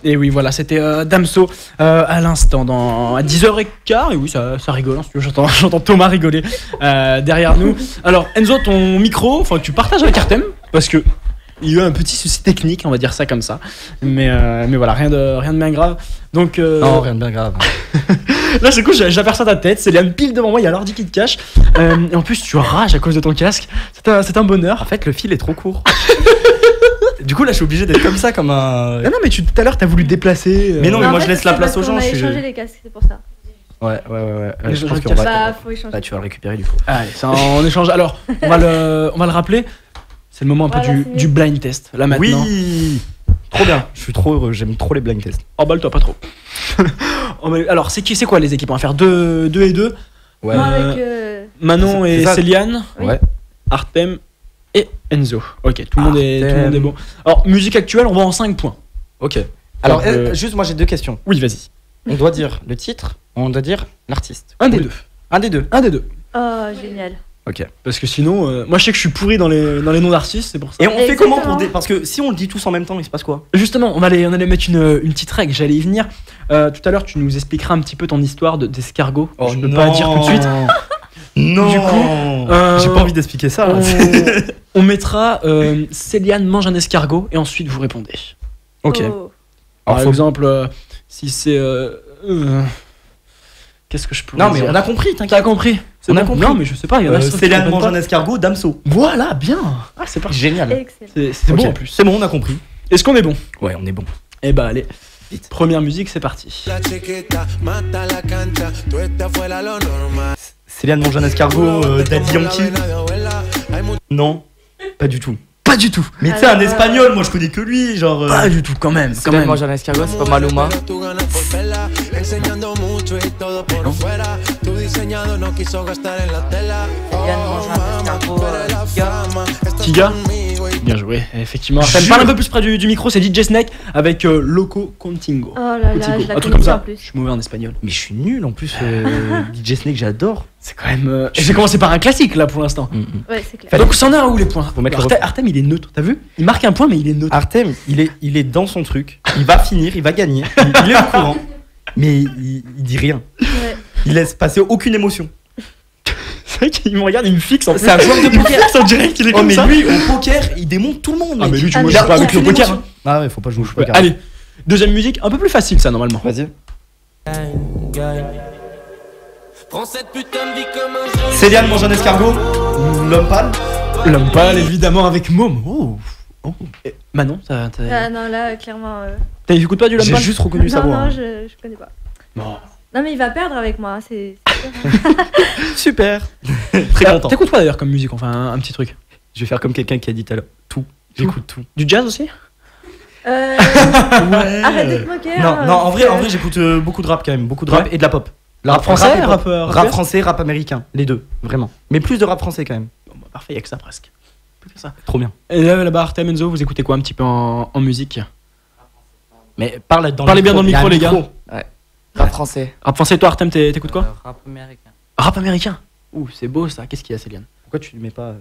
Et oui, voilà, c'était Damso à l'instant, à 10h15. Et oui, ça rigole, hein, j'entends Thomas rigoler derrière nous. Alors, Enzo, ton micro, tu partages avec Artem, parce que il y a eu un petit souci technique, on va dire ça comme ça. Mais voilà, rien de bien grave. Donc, non, rien de bien grave. Là, c'est cool, j'aperçois ta tête, c'est Léane pile devant moi, il y a l'ordi qui te cache. Et en plus, tu rages à cause de ton casque. C'est un bonheur. En fait, le fil est trop court. Du coup, là, je suis obligé d'être comme ça, comme un. Non, mais tout à l'heure, t'as voulu te déplacer. Mais non, mais moi, je laisse la place aux gens. On a échangé les casques, c'est pour ça. Ouais. Je pense qu'on va. Faut échanger. Bah, tu vas le récupérer du coup. Allez, ça en échange. Alors, on va le rappeler. C'est le moment un peu du blind test. Là maintenant. Oui. Trop bien. Je suis trop heureux. J'aime trop les blind tests. Emballe-toi pas trop. Alors, c'est quoi les équipes? On va faire 2 et 2. Ouais. Manon et Céliane. Ouais. Artem et Enzo. Ok, tout le monde est bon. Alors, musique actuelle, on va en 5 points. Ok. Alors, juste, moi j'ai 2 questions. Oui, vas-y. On doit dire le titre, on doit dire l'artiste. Un des deux. Un des deux. Oh, génial. Ok. Parce que sinon, moi je sais que je suis pourri dans les noms d'artistes, c'est pour ça. Et on fait comment pour parce que si on le dit tous en même temps, il se passe quoi? Justement, on allait mettre une petite règle, j'allais y venir. Tout à l'heure, tu nous expliqueras un petit peu ton histoire d'escargot. Je ne peux pas dire tout de suite. Non. Du coup, j'ai pas envie d'expliquer ça. On mettra Céliane mange un escargot et ensuite vous répondez. Ok. Par exemple, si c'est qu'est-ce que je peux dire? Non mais on a compris, t'inquiète. T'as compris? On a compris. Non mais je sais pas, il y en a Céliane mange un escargot, Damso. Voilà, bien. Ah, c'est parti. Génial. Excellent. C'est bon en plus. C'est bon, on a compris. Est-ce qu'on est bon? Ouais, on est bon. Eh bah allez, vite. Première musique, c'est parti. Céliane mange un escargot, Daddy Yankee. Non, pas du tout. Pas du tout. Mais tu sais, un espagnol, moi je connais que lui, genre. Pas du tout, quand même. Céliane mange un escargot, c'est pas Maluma. Tiga. Bien joué, effectivement. Ça me parle un peu plus près du micro, c'est DJ Snake avec Loco Contigo. Oh là là, je la un truc comme ça. en plus. Je suis mauvais en espagnol. Mais je suis nul en plus. DJ Snake, j'adore. C'est quand même. J'ai commencé par un classique là pour l'instant. Ouais, c'est clair. Donc, c'en est un où les points? Faut mettre Artem, il est neutre, t'as vu? Il marque un point, mais il est neutre. Artem, il est dans son truc. Il va finir, il va gagner. Il est au courant. Mais il dit rien. Ouais. Il laisse passer aucune émotion. C'est vrai qu'il me regarde, il me fixe en plus. C'est un joueur de poker. On dirait qu'il est Oh, comme mais ça. lui, au poker, il démonte tout le monde. Ah, mais lui, tu Ah, me mais joues il pas a avec le aucune poker. émotion. Ah ouais, faut pas jouer au poker. Allez, deuxième musique, un peu plus facile ça normalement. Vas-y. Prends cette putain de vie comme un jeu. Céliane mange un escargot. L'homme pâle. L'homme pâle, évidemment, avec Momo. Oh. Et Manon, Ah non, là, clairement. t'écoutes pas du l'homme J'ai pâle? juste reconnu sa voix. Non, hein. je connais pas. Non. Non, mais il va perdre avec moi, c'est. Super. Très content. T'écoutes quoi d'ailleurs comme musique? Enfin, un petit truc. Je vais faire comme quelqu'un qui a dit tout à l'heure. Tout. J'écoute tout. Du jazz aussi? Arrête de te moquer. Non, en vrai, j'écoute beaucoup de rap quand même. Beaucoup de rap et de la pop. Rap français, et pop. rap Rap français, rap américain. Les deux, vraiment. Mais plus de rap français quand même. Bon, bah, parfait, y'a que ça presque. Plus que ça. Trop bien. Et là-bas, Artem, Enzo, vous écoutez quoi un petit peu en musique? Mais parlez bien dans le micro, les gars. Rap français. Rap français, toi, Artem, t'écoutes quoi? Rap américain. Rap américain. Ouh, c'est beau ça. Qu'est-ce qu'il y a, Céliane? Pourquoi tu ne mets pas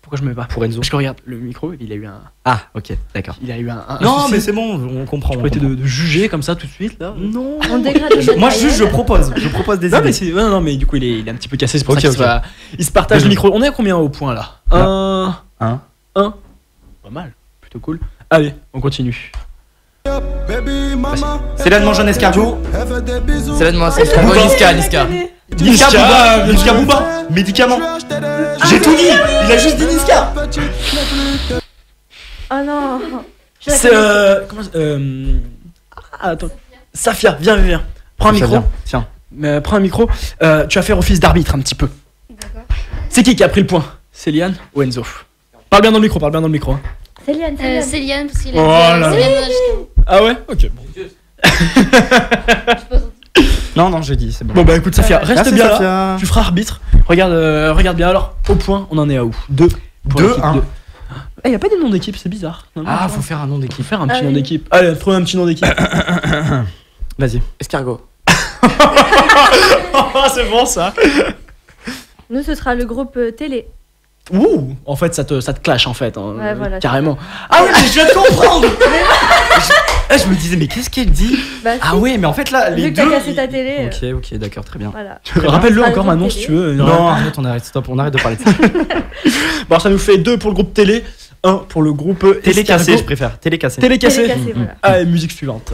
Pourquoi je me mets pas? pour Enzo? Parce que regarde, le micro, il a eu un. Ah, ok, d'accord. Il a eu un. Non, souci. mais c'est bon, on comprend. Tu on peux comprend. de juger comme ça tout de suite là? Non. On dégrade le Moi, matériel. juste, je propose des Non mais, idées. non, mais du coup il est un petit peu cassé, c'est pour Ok, ça qu'il ok. il se partage le micro. On est à combien au point là? Un. Pas mal, plutôt cool. Allez, on continue. Céliane mange un escargot. Céliane mange un escargot. Niska. Niska Booba. Médicament. J'ai tout dit. Il a juste dit Niska. Oh non. C'est comment attends. Safia, viens. Prends un micro. Tiens. Prends un micro. Tu vas faire office d'arbitre un petit peu. D'accord. C'est qui a pris le point? Céliane ou Enzo? Parle bien dans le micro, hein. Céliane. Céliane, parce qu'il Oh a là dit là. Céliane Monachica. Ah ouais? Ok. Non, j'ai dit, c'est bon. Bon bah écoute Safia, reste Merci, bien là. Safia. Tu feras arbitre. Regarde bien. Alors, au point, on en est à où? 2. 2-1. Il y a pas des noms d'équipe, c'est bizarre. Non, Ah, faut faire un nom faut d'équipe. faire un petit Ah nom oui. d'équipe. Allez, trouve un petit nom d'équipe. Vas-y. Escargot. C'est bon ça. Nous, ce sera le groupe télé. Ouh, en fait ça te clash en fait. Ouais, voilà, carrément. Ah oui, mais je viens de comprendre. Je me disais, mais qu'est-ce qu'elle dit? Bah, Ah si. ouais, mais en fait là, les Vu que t'as deux. cassé ta télé. Ok, d'accord, très bien. Voilà. Rappelle-le Ah, encore le maintenant groupe si tu télé. veux. Non, arrête, on arrête, stop, on arrête de parler de ça. Bon, ça nous fait 2 pour le groupe télé, 1 pour le groupe Télé cassé, escargot. je préfère. Télé cassé. Télé cassé. Télé cassé, voilà. Allez, musique suivante.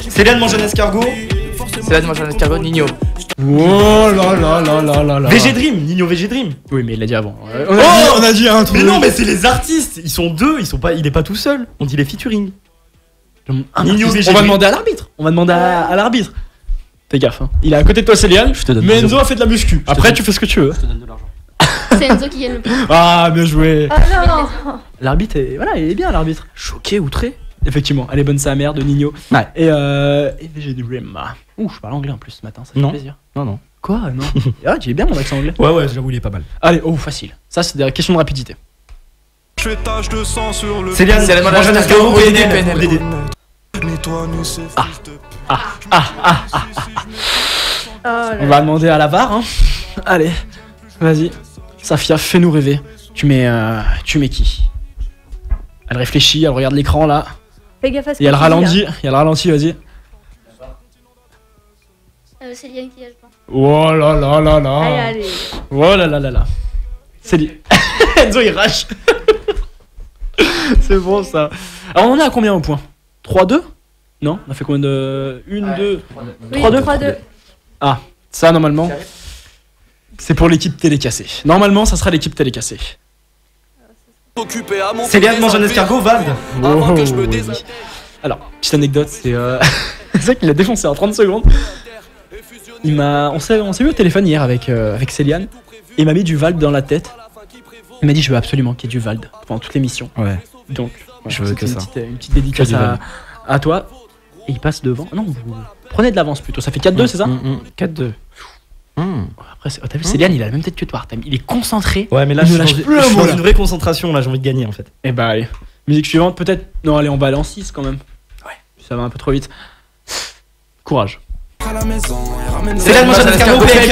Céline mange un escargot. Céline mange un escargot, Nino. Oh là là là là là là. VG Dream, Nino VG Dream. Oui, mais il l'a dit avant. Oh, on a dit un truc. Mais non, mais c'est les artistes. Ils sont deux, il est pas tout seul. On dit les featuring. Un Nino artiste. VG On va Dream. demander à l'arbitre. On va demander à l'arbitre. Fais gaffe. Hein. Il est à côté de toi, Céliane. Je te donne Mais de Enzo a fait de la muscu. Après, tu fais ce que tu veux. Je te donne de l'argent. C'est Enzo qui gagne le point. Ah, bien joué. Ah non. L'arbitre est. Voilà, il est bien, l'arbitre. Choqué, outré. Effectivement, elle est bonne sa mère de Nino. Ouais. Et VG Dream. Ouh, je parle anglais en plus ce matin, ça fait Non. plaisir. Non. Quoi? Non. Ah, tu es bien mon accent anglais. Ouais, j'avoue, il est pas mal. Allez, oh, facile. Ça, c'est des questions de rapidité. Je fais tache de sang sur le Céline mange un escargot, PNL. Oh là On là. va demander à la VAR, hein. Allez, vas-y. Safia, fais-nous rêver. Tu mets qui? Elle réfléchit, elle regarde l'écran là. Fais gaffe à ce Il y a le que tu dis, là. ralenti, vas-y. C'est Liane qui gagne le point. Oh là là là là. Allez, allez. Oh là là là là. C'est dit. Enzo il rage. C'est bon ça. Alors on en est à combien au point? 3-2? Non? On a fait combien de. 1, 2. Oui, 3-2. 3-2. Ah, ça normalement. C'est pour l'équipe télécassée. Normalement, ça sera l'équipe télécassée. Occupé à mon Céline mange un escargot, Vald. Avant que je me oui. déshabille. Alors, petite anecdote, c'est c'est ça qu'il a défoncé en 30 secondes. On s'est vu au téléphone hier avec Céliane et il m'a mis du Vald dans la tête. Il m'a dit je veux absolument qu'il y ait du Vald pendant toute l'émission. Ouais. Donc, Je veux c'était que une ça. petite, une petite dédicace Que du Vald. à toi. Et il passe devant. Non, vous prenez de l'avance plutôt. Ça fait 4-2, c'est ça 4-2. Après, t'as vu, Céliane, il a la même tête que toi, Artem. Il est concentré. Ouais, mais là, Il je ne suis lâche plus un dans mot, là. une vraie concentration, là, j'ai envie de gagner en fait. Et bah, allez. Musique suivante, peut-être. Non, allez, on va aller en 6 quand même. Ouais. Ça va un peu trop vite. Courage. Céline mange un escargot, PNL.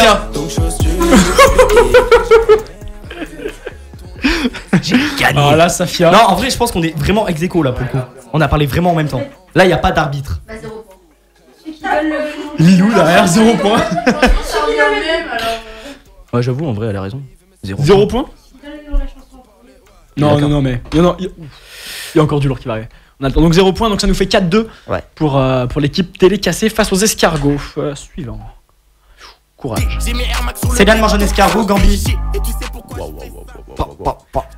J'ai gagné. Alors là, Safia. Non, en vrai, je pense qu'on est vraiment ex aequo là pour le coup. On a parlé vraiment en même temps. Là, il y a pas d'arbitre. Bah, 0 point. Lilou derrière, 0 point. Ouais, j'avoue, en vrai, elle a raison. 0 point. Non, D'accord. non, mais. Il y a encore du lourd qui va arriver. On a le temps. Donc 0 point, donc ça nous fait 4-2 Ouais. pour l'équipe télé cassée face aux escargots. Suivant. Courage. Céline mange un escargot, Gambi.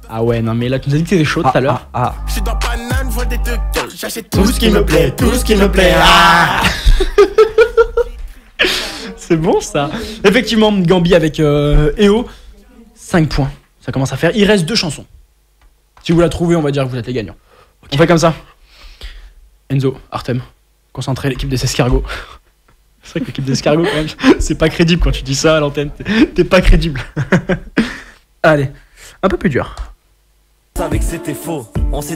Ah ouais, non, mais là, tu nous as dit que t'étais chaud tout à l'heure. Je suis dans banane, vois des deux gueules, j'achète Tout ce qui me plaît, tout ce qui me plaît. Ah. C'est bon ça. Effectivement, Gambi avec EO, 5 points. Ça commence à faire. Il reste 2 chansons. Si vous la trouvez, on va dire que vous êtes les gagnants. On fait comme ça. Enzo, Artem, concentrez l'équipe des escargots. C'est vrai que l'équipe des escargots, quand même, c'est pas crédible quand tu dis ça à l'antenne. T'es pas crédible. Allez, un peu plus dur.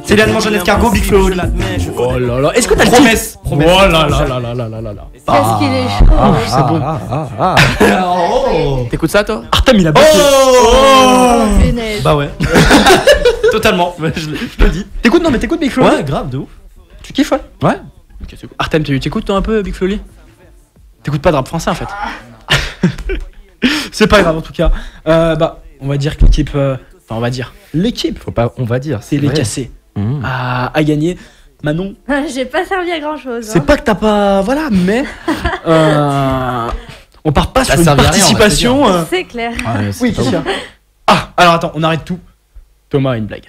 Céline mange un escargot, Big Flo. Oh là là, est-ce que t'as le Promesse. titre? Oh là là là là là là là là. Qu'est-ce qu'il est chaud. C'est bon. T'écoutes ça toi? Artem, il a bloqué. Oh, punaise. Bah ouais. Totalement. Je le dis. T'écoutes, non mais t'écoutes Big Flo? Ouais, grave, de ouf. Tu kiffes, ouais? Ouais. Ok, c'est cool. Artem, t'écoutes toi un peu Big Flo Lee? T'écoutes pas de rap français en fait. C'est pas grave en tout cas. Bah, on va dire que l'équipe. Enfin, on va dire. L'équipe, Faut pas, on va dire. c'est les cassés. A gagné. Manon, J'ai pas servi à grand chose. c'est pas que t'as pas. Voilà, mais. On part pas Ça sur une servi à rien, on va te participation. C'est clair. Oui, qu'est-ce qu'il y a? Ah, alors attends, on arrête tout. Thomas a une blague.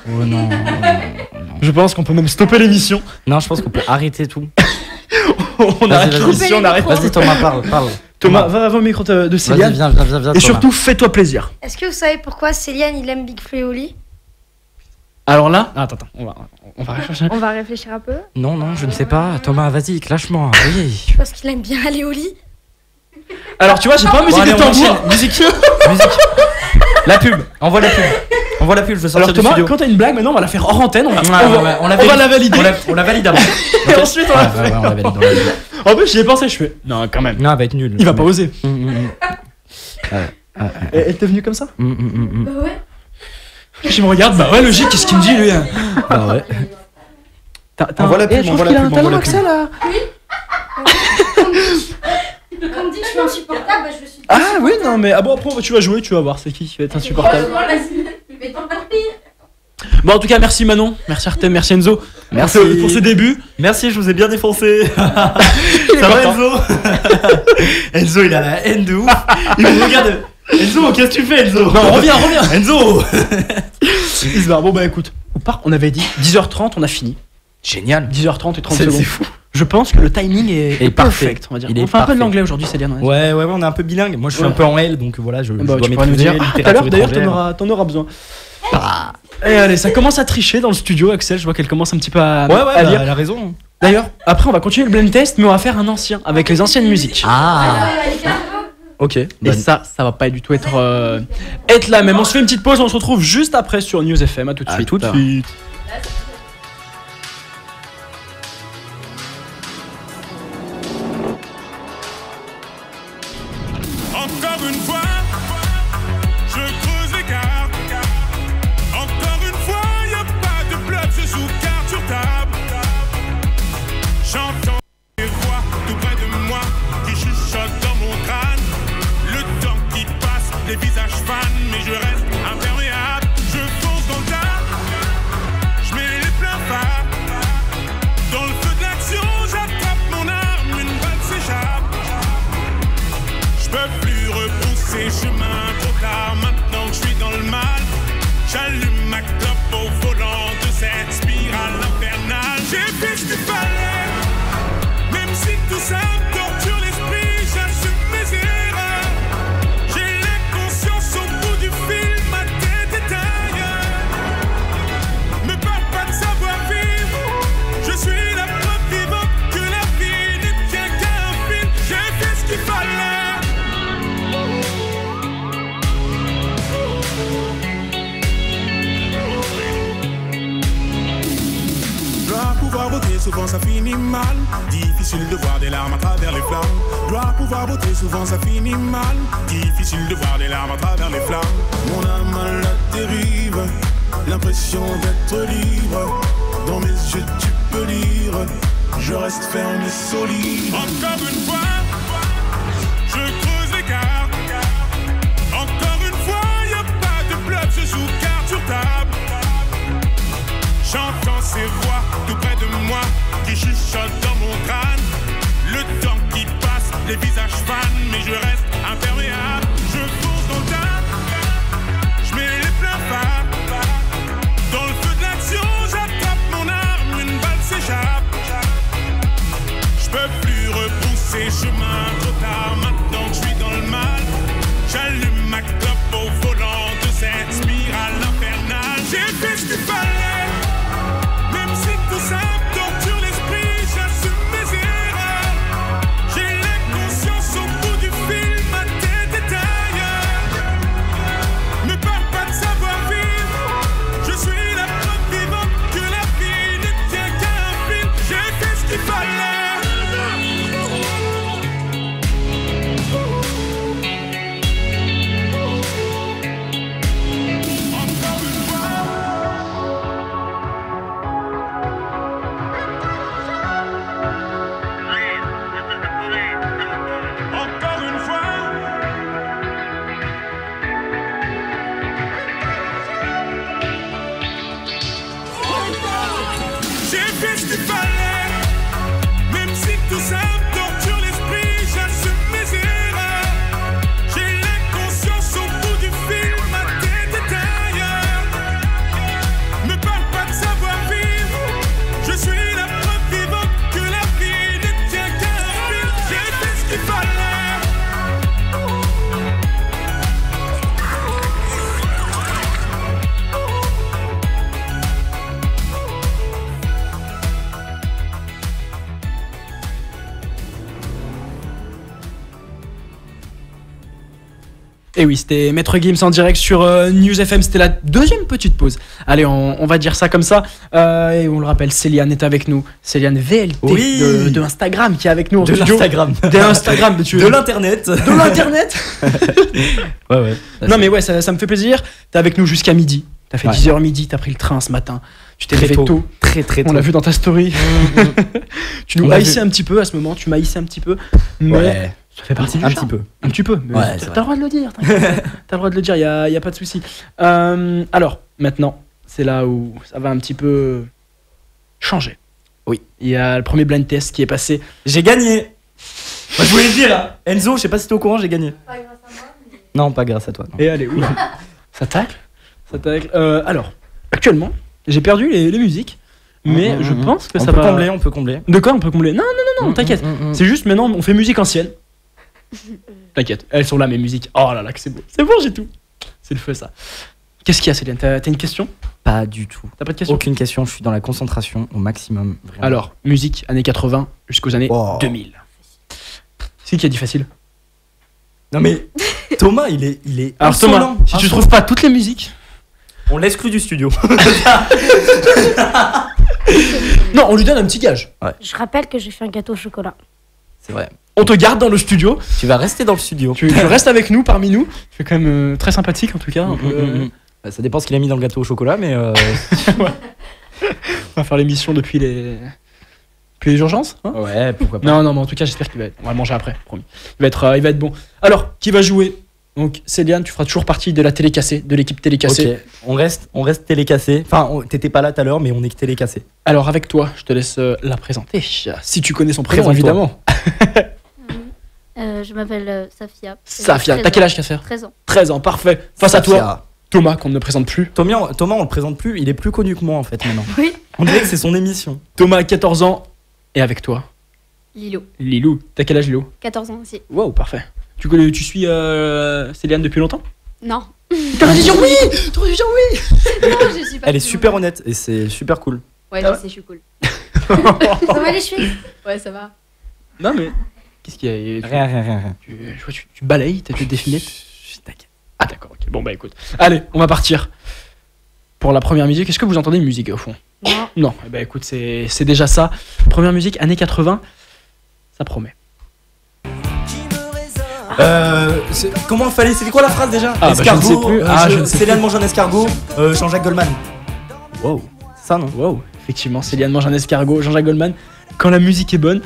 Oh non. Je pense qu'on peut même stopper l'émission. Non, je pense qu'on peut arrêter tout. On arrête vas-y. l'émission, on arrête. Vas-y, Thomas, parle. Thomas, va au micro de Vas-y, Céliane. viens, Et Thomas. surtout, fais-toi plaisir. Est-ce que vous savez pourquoi Céliane il aime Big Flo et Oli? Alors là, attends, on va réfléchir. On va réfléchir un peu. Non, je ne sais pas. Thomas, vas-y, lâche-moi. Oui. Parce qu'il aime bien aller au lit. Alors tu vois, j'ai pas musique allez, de on tambour. enchaîne. Musique. La pub. Envoie la pub. Je veux sortir Alors du Thomas, studio. quand t'as une blague, maintenant on va la faire hors antenne. On va on la valider. On la valide avant. Et ensuite on la Ouais, fait. on la valide. On la valide. En plus, j'y ai pensé. Je fais. Non, quand même. Non, elle va être nulle. Il va pas oser. Ah, Elle t'est venue comme ça? Bah ouais. Je me regarde. Bah ouais, logique. Qu'est-ce qu'il me dit lui? Bah ouais. Envoie la pub, je trouve envoie qu'il la a un pub, talent envoie la Axel là. Comme dit que je suis insupportable, je suis. Ah oui, non mais bon après tu vas jouer, tu vas voir c'est qui va être insupportable. Mais tant pis. Bon en tout cas merci Manon, merci Artem, merci Enzo. Merci. Pour ce début. Merci, je vous ai bien défoncé. Ça est va content. Enzo? Enzo il a la haine de ouf. Il me regarde. Enzo, qu'est-ce que tu fais Enzo? Non reviens. Enzo. Il se barre. Bon bah écoute, on avait dit 10h30, on a fini. Génial. 10h30 et 30 C'est secondes. fou. Je pense que le timing est parfait. perfect, on va dire. Il est On fait un peu parfait. de l'anglais aujourd'hui, c'est bien. Ouais, on est un peu bilingue. Moi je suis Ouais. un peu en L, donc voilà, je Bah, dois tu pourras nous maîtriser dire. Ah, tout à littérature l'heure d'ailleurs, étrangère. t'en auras besoin. Et allez, ça commence à tricher dans le studio, Axel. Je vois qu'elle commence un petit peu à Ouais, lire. elle a raison. D'ailleurs, après, on va continuer le blend test, mais on va faire un ancien avec les anciennes musiques. Ah. Ok. Et ça va pas du tout être là même. On se fait une petite pause, on se retrouve juste après sur News FM. À tout de suite. tout de suite. Encore une fois, je creuse l'écart. Encore une fois, y a pas de bluff, je joue carte sur table. J'entends des voix tout près de moi qui chuchotent dans mon crâne. Le temps qui passe, les visages fans, mais je reste imperméable. Je fonce dans le tas, je mets les pleins phares. Dans le feu de l'action, j'attrape mon arme, une balle s'échappe. Je peux plus repousser chemin trop tard maintenant que je suis dans le mal. J'allume ma clope au volant de cette spirale infernale. J'ai fait ce qu'il fallait, même si tout ça me torture l'esprit, j'assume mes erreurs. J'ai la conscience au bout du fil, ma tête est ailleurs. Me parle pas de savoir vivre, je suis la preuve vivante que la vie ne tient qu'à un fil. J'ai fait ce qu'il fallait. Dois pouvoir voter, souvent ça finit mal. Difficile de voir des larmes à travers les flammes. Dois pouvoir voter, souvent ça finit mal. Difficile de voir des larmes à travers les flammes. Mon âme à la dérive, l'impression d'être libre. Dans mes yeux tu peux lire, je reste ferme et solide. Encore une fois, je creuse l'écart. Encore une fois, y a pas de bluff, je joue carte sur table. J'entends ces voix tout près de moi qui chuchotent dans mon crâne. Le temps qui passe, les visages fans, mais je reste imperméable. Je fonce dans le tas, je mets les pleins phares. Dans le feu de l'action, j'attrape mon arme, une balle s'échappe. Je peux plus repousser chemin trop tard maintenant que je suis dans le mal. J'allume ma clope au volant de cette spirale infernale. J'ai fait ce qu'il fallait, même si tout ça me torture l'esprit, j'assume mes erreurs. J'ai la conscience au bout du fil, ma tête est ailleurs. Me parle pas de savoir vivre, je suis la preuve vivante que la vie ne tient qu'à un fil. J'ai fait ce qu'il fallait. Encore une fois, Et oui, c'était Maître Gims en direct sur News FM. C'était la deuxième petite pause. Allez, on va dire ça comme ça. Et on le rappelle, Céliane est avec nous. Céliane VLT Oui. de Instagram qui est avec nous en De studio. l'Instagram. D'Instagram, De l'internet. De l'internet. Ouais. Non mais ouais, ça me fait plaisir. T'es avec nous jusqu'à midi. T'as fait Ouais. 10h midi, t'as pris le train ce matin. Tu t'es Très levé tôt. Très tôt. On l'a vu dans ta story. Tu nous On l'a haïssais vu. un petit peu à ce moment. Tu m'haïssais un petit peu. Mais Ouais. ça fait partie du Un charme. petit peu. Un petit peu. Mais Ouais, t'as c'est le vrai. droit de le dire. T'inquiète. T'as le droit de le dire. Y a pas de souci. Alors maintenant, c'est là où ça va un petit peu changer. Oui. Il y a le premier blind test qui est passé. J'ai gagné. Moi, je voulais le dire. Hein. Enzo, je sais pas si t'es au courant, j'ai gagné. Pas grâce à moi, mais... Non, pas grâce à toi. non. Et allez, oula. Ça tacle. Ça tacle. Alors, actuellement, j'ai perdu les musiques. Mais je pense que on ça peut va. combler, on peut combler. De quoi on peut combler? Non, t'inquiète. C'est juste maintenant, on fait musique ancienne. T'inquiète, elles sont là mes musiques. Oh là là, que c'est beau. C'est bon, j'ai tout. C'est le feu ça. Qu'est-ce qu'il y a, Céline? T'as une question? Pas du tout. T'as pas de question? Aucune question, je suis dans la concentration au maximum. Vraiment. Alors, musique années 80 jusqu'aux années Oh. 2000. C'est qui a dit facile? Non mais Thomas, il est Alors Thomas, insolent. si tu Insolent. trouves pas toutes les musiques, On l'exclut du studio. non, on lui donne un petit gage. Je rappelle que j'ai fait un gâteau au chocolat. C'est vrai. On te garde dans le studio. Tu vas rester dans le studio. Tu restes avec nous, parmi nous. Tu es quand même très sympathique en tout cas. Un peu, Ça dépend ce qu'il a mis dans le gâteau au chocolat, mais on va faire l'émission depuis les urgences. Hein. ouais, pourquoi pas. Non, mais en tout cas, j'espère qu'il va être. On va le manger après, promis. Il va être bon. Alors, qui va jouer? Donc, Céliane, tu feras toujours partie de la télécassée, de l'équipe télécassée. Ok, on reste télécassé. Enfin, t'étais pas là tout à l'heure, mais on est télécassé. Alors, avec toi, je te laisse la présenter. Si tu connais son prénom, Présente-toi. évidemment. Je m'appelle Safia. Safia, t'as quel âge qu'à faire? 13 ans. 13 ans, parfait. Face à toi, Safia. Thomas, qu'on ne présente plus. Thomas, on le présente plus, il est plus connu que moi en fait maintenant. Oui. On dirait que c'est son émission. Thomas, 14 ans. Et avec toi, Lilo. Lilou. T'as quel âge, Lilou? 14 ans aussi. Wow, parfait. Tu suis Céliane depuis longtemps? Non. T'aurais dû dire oui! T'aurais dû dire oui! Non, je suis pas. Elle est super honnête et c'est super cool. Ouais, Ah je ouais. sais, je suis cool. Ça va les cheveux? Ouais, ça va. Non, mais. Qu'est-ce qu'il y a? Rien. Je vois, tu balayes, t'as des défilettes. Ah, d'accord, ok. Bon, bah écoute. Allez, on va partir. Pour la première musique, est-ce que vous entendez une musique au fond? Non. Non, eh ben écoute, c'est déjà ça. Première musique, années 80, ça promet. Comment fallait. C'était quoi la phrase déjà? Ah, bah, je ne sais plus. Ah, je ne sais Céliane mange un escargot. Jean-Jacques Goldman. Wow. Ça non? Wow, effectivement, Céliane mange un escargot, Jean-Jacques Goldman. Quand la musique est bonne,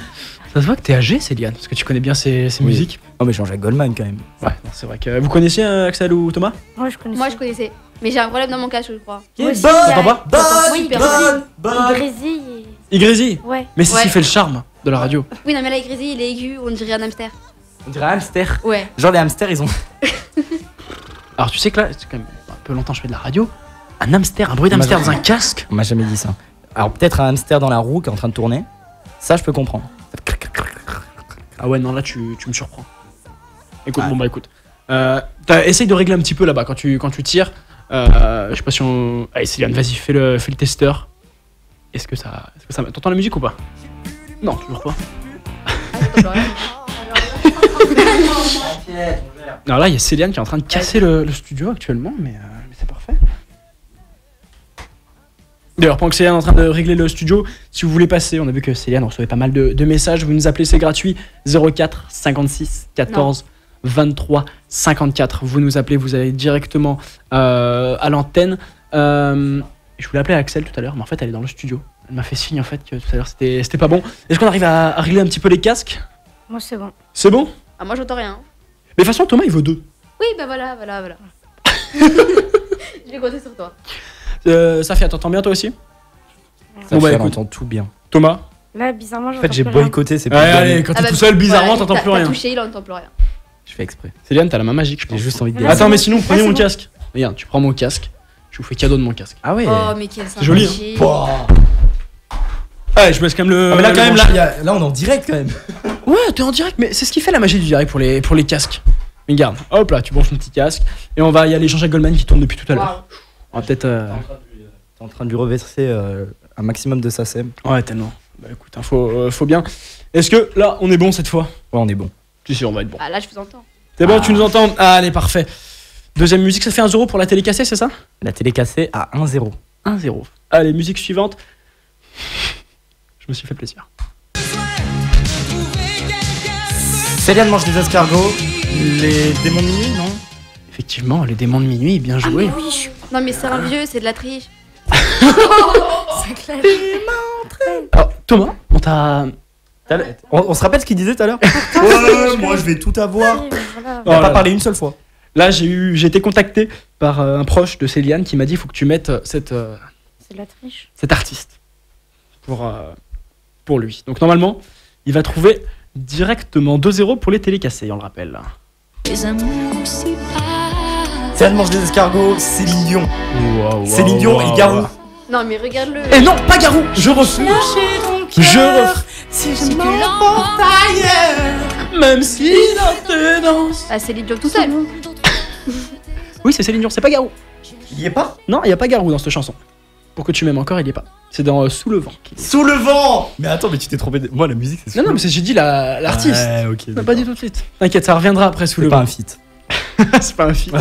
ça se voit que t'es âgé, Céliane, parce que tu connais bien ces Oui. musiques. Oh mais Jean-Jacques Goldman quand même. Ouais, non, c'est vrai que. Vous connaissiez Axel ou Thomas? Moi, je connais. Moi, je connaissais. Mais j'ai un problème dans mon casque, je crois. Moi aussi, Bonne, il y a- t'entends pas Oui, bonne. Grésy Igrézy. Ouais. Mais c'est ce qui Ouais. fait le charme de la radio. Oui, non, mais là, Grésil, il est aigu, on dirait un hamster. On dirait un hamster. Ouais. Genre les hamsters ils ont. Alors tu sais que là, c'est quand même un peu longtemps que je fais de la radio. Un hamster, un bruit On m'a d'hamster jamais- dans un casque. On m'a jamais dit ça. Alors peut-être un hamster dans la roue qui est en train de tourner. Ça je peux comprendre. Ah ouais, non, là tu me surprends. Écoute, Ouais. bon bah écoute. Essaye de régler un petit peu là-bas quand tu tires. Je sais pas si on. Allez, Céliane, vas-y, fais le testeur. Est-ce que ça. T'entends la musique ou pas? Non, toujours pas. Ah, j'entends plus rien. Alors là, il y a Céliane qui est en train de casser le studio actuellement, mais c'est parfait. D'ailleurs, pendant que Céliane est en train de régler le studio, si vous voulez passer, on a vu que Céliane recevait pas mal de messages, vous nous appelez, c'est gratuit, 04 56 14 23 54. Vous nous appelez, vous allez directement à l'antenne. Je voulais appeler Axel tout à l'heure, mais en fait, elle est dans le studio. Elle m'a fait signe en fait que tout à l'heure c'était pas bon. Est-ce qu'on arrive à régler un petit peu les casques? Moi, c'est bon. C'est bon? Ah, moi, j'entends rien. Mais de toute façon, Thomas il vaut 2. Oui, bah voilà. Je vais compter sur toi. Safia, t'entends bien toi aussi? Ça Bon, bah, fait, écoute. on entend tout bien. Thomas? Là, bizarrement, En fait j'ai boycotté, c'est Ouais, pas allez, quand Ah t'es bah, tout seul, bizarrement, voilà, t'entends plus t'as rien. touché, il entend plus rien. Je fais exprès. Céliane, t'as la main magique, je J'ai pense. juste envie de Là, dire. c'est Attends, mais bon. sinon, prenez Là, mon c'est casque. Regarde, tu prends mon casque. Je vous fais cadeau de mon casque. Ah ouais. Oh, mais quel C'est joli, hein. sympathique. Ouais, je baisse quand même le. Ah mais là le quand même manche. là on est en direct quand même. Ouais, t'es en direct, mais c'est ce qui fait la magie du direct pour les casques. Regarde, hop là, tu branches ton petit casque. Et on va y aller Jean-Jacques Goldman qui tourne depuis tout à l'heure. Waouh. On va peut-être. T'es en train de lui reverser un maximum de SACEM. Ouais, tellement. Bah écoute, hein, faut bien. Est-ce que là, on est bon cette fois? Ouais on est bon. Si, on va être bon. Ah, là, je vous entends. C'est bon, tu nous entends? Allez, parfait. Deuxième musique, ça fait 1 euro pour la télé cassée, c'est ça? La télé cassée à 1-0. 1-0. Allez, musique suivante. Je me suis fait plaisir. Céliane mange des escargots. Les démons de minuit, non? Effectivement, les démons de minuit, bien joué. Non, mais c'est un vieux, c'est de la triche. C'est clair. Alors, Thomas, on t'a. On se rappelle ce qu'il disait tout à l'heure? Ouais, moi je vais tout avoir. Voilà. On n'a pas parlé une seule fois. Là, j'ai été contacté par un proche de Céliane qui m'a dit il faut que tu mettes C'est de la triche. cet artiste pour lui. Donc normalement, il va trouver directement 2-0 pour les télécassés, on le rappelle. Céliane mange des escargots, Céline Dion. Céline Dion et Garou. Non, mais regarde-le. Et non, pas Garou, je refuse. Je refuse. Si tu l'emportes ailleurs. Même si dans tes danses. Ah, c'est l'idiot tout seul. Oui, c'est Céline Dion, c'est pas Garou. Il y est pas? Non, il y a pas Garou dans cette chanson. Pour que tu m'aimes encore, il y est pas. C'est dans Sous le vent. Sous le vent. Mais attends, mais tu t'es trompé. Moi, la musique, c'est. Non, mais j'ai dit l'artiste. Ouais, ok. On n'a pas dit tout de suite. T'inquiète, ça reviendra après Sous le C'est pas vent. un feat. C'est pas un film.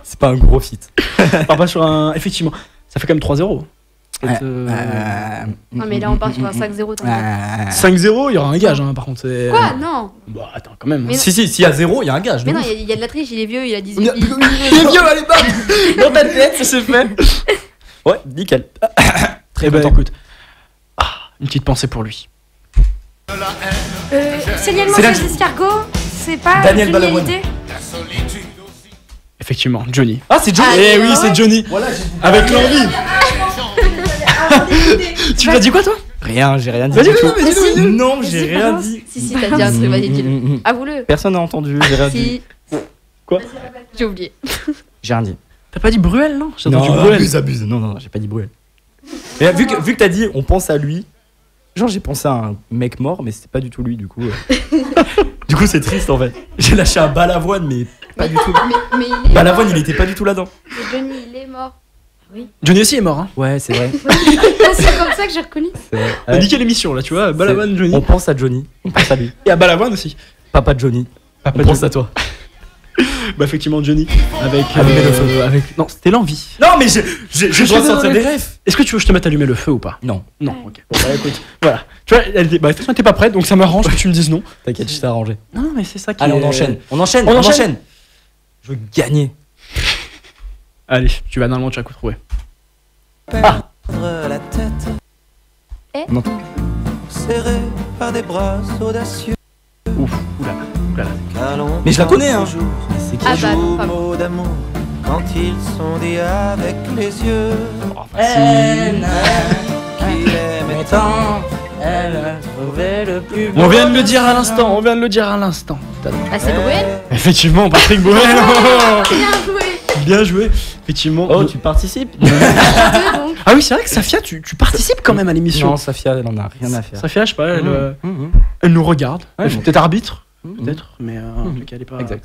C'est pas un gros feat. On part pas sur un. Effectivement, ça fait quand même 3-0. Non, mais là, on part sur un 5-0. t'inquiète. 5-0, il y aura un gage, hein, par contre. C'est... Quoi? Non. Bah, attends, quand même. Mais non. Si, s'il y a 0, il y a un gage. Mais de non, ouf. il y a de la triche, il est vieux, il a 18 Il vies. est vieux, allez, bam. Dans ta tête, ça c'est fait. Ouais, nickel. Très bien, écoute. Une petite pensée pour lui. Céliane mange Céliane- des escargots. C'est pas Daniel Johnny Balavoine. Hallyday. Effectivement, Johnny. Ah, c'est Johnny. Eh oui, c'est Johnny. Voilà, Avec l'envie. Tu m'as dit quoi, toi? Rien, j'ai rien dit. Vas-y, du tout. vas-y. Non, Si, j'ai si, rien pardon. dit. Si, t'as dit un truc, vas-y, dis-le. Avoue-le. Personne n'a entendu, j'ai rien dit. Si. Quoi? J'ai oublié. J'ai rien dit. T'as pas dit Bruel, non? J'ai Non, entendu Bruel. abuse. Non, j'ai pas dit Bruel. Mais vu que t'as dit on pense à lui, genre j'ai pensé à un mec mort, mais c'était pas du tout lui, du coup. Du coup, c'est triste en fait. J'ai lâché un Balavoine, mais pas du tout. Mais il est Balavoine, mort. il était pas du tout là-dedans. Mais Johnny, il est mort. Johnny aussi est mort, hein. Ouais, c'est vrai. C'est comme ça que j'ai reconnu. C'est vrai. On a niqué l'émission, là, tu vois. Balavoine, Johnny. On pense à Johnny, on pense à lui. Et à Balavoine aussi. Papa Johnny, Papa on pense Johnny. à toi. Bah, effectivement, Johnny. Avec. Allumer le feu. Non, c'était l'envie. Non, mais je suis dois sortir désolé. des refs. Est-ce que tu veux que je te mette allumer le feu ou pas? Non, Non, ok. Bon, bah, écoute, voilà. Tu vois, elle était. Bah, de toute façon, elle était pas prête, donc ça m'arrange que tu me dises non. t'inquiète, je t'ai arrangé. Non, mais c'est ça qui Allez, est- on enchaîne. On On enchaîne. enchaîne. Je veux gagner. Allez, tu vas normalement, tu vas retrouver. La tête Non. serrée par des bras audacieux. Ouf, oula. Qu'allons Mais je la connais, hein. toujours C'est qui? Ah bah non, joue pas bon. mots d'amour quand ils sont dits avec les yeux. Qu'il aimait tant. Elle a trouvé le plus On vient de le dire à l'instant, on vient de le dire à l'instant. Ah, c'est Bruel? Effectivement, Patrick Bruel. Bien joué. Bien joué. Effectivement. Oh, tu participes? Ah oui, c'est vrai que Safia, tu participes quand même à l'émission. Non, Safia, elle en a rien à faire. Safia, je sais pas, elle, Mhm. elle nous regarde. Ouais, Elle fait bon. peut-être arbitre, Mhm. peut-être, mais en tout cas, elle est pas. Exact.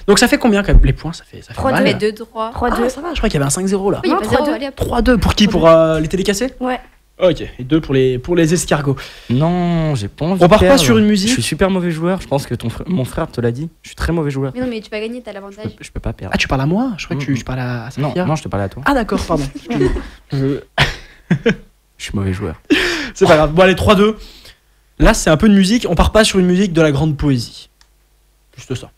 Donc ça fait combien quand même les points? Ça fait 3-2. mal. Mais 2-3. 3-2. Ah, ça va, je crois qu'il y avait un 5-0 là. Oui, il y a Non, pas 0, 3-2. allez hop. 3-2 pour qui? Pour les télécassés? Ouais. Ok, et 2 pour les escargots. Non, j'ai pas envie. On part de pas perdre. sur une musique? Je suis super mauvais joueur. Je pense que mon frère te l'a dit. Je suis très mauvais joueur. Mais non, mais tu vas gagner, t'as l'avantage. Je peux pas perdre. Ah, tu parles à moi? Je crois que Mhm. tu parles à Non, Safia. non, je te parlais à toi. Ah d'accord, pardon. Excuse-moi. Je suis mauvais joueur. C'est pas grave. Bon allez, 3-2. Là, c'est un peu de musique. On part pas sur une musique de la grande poésie. Juste ça.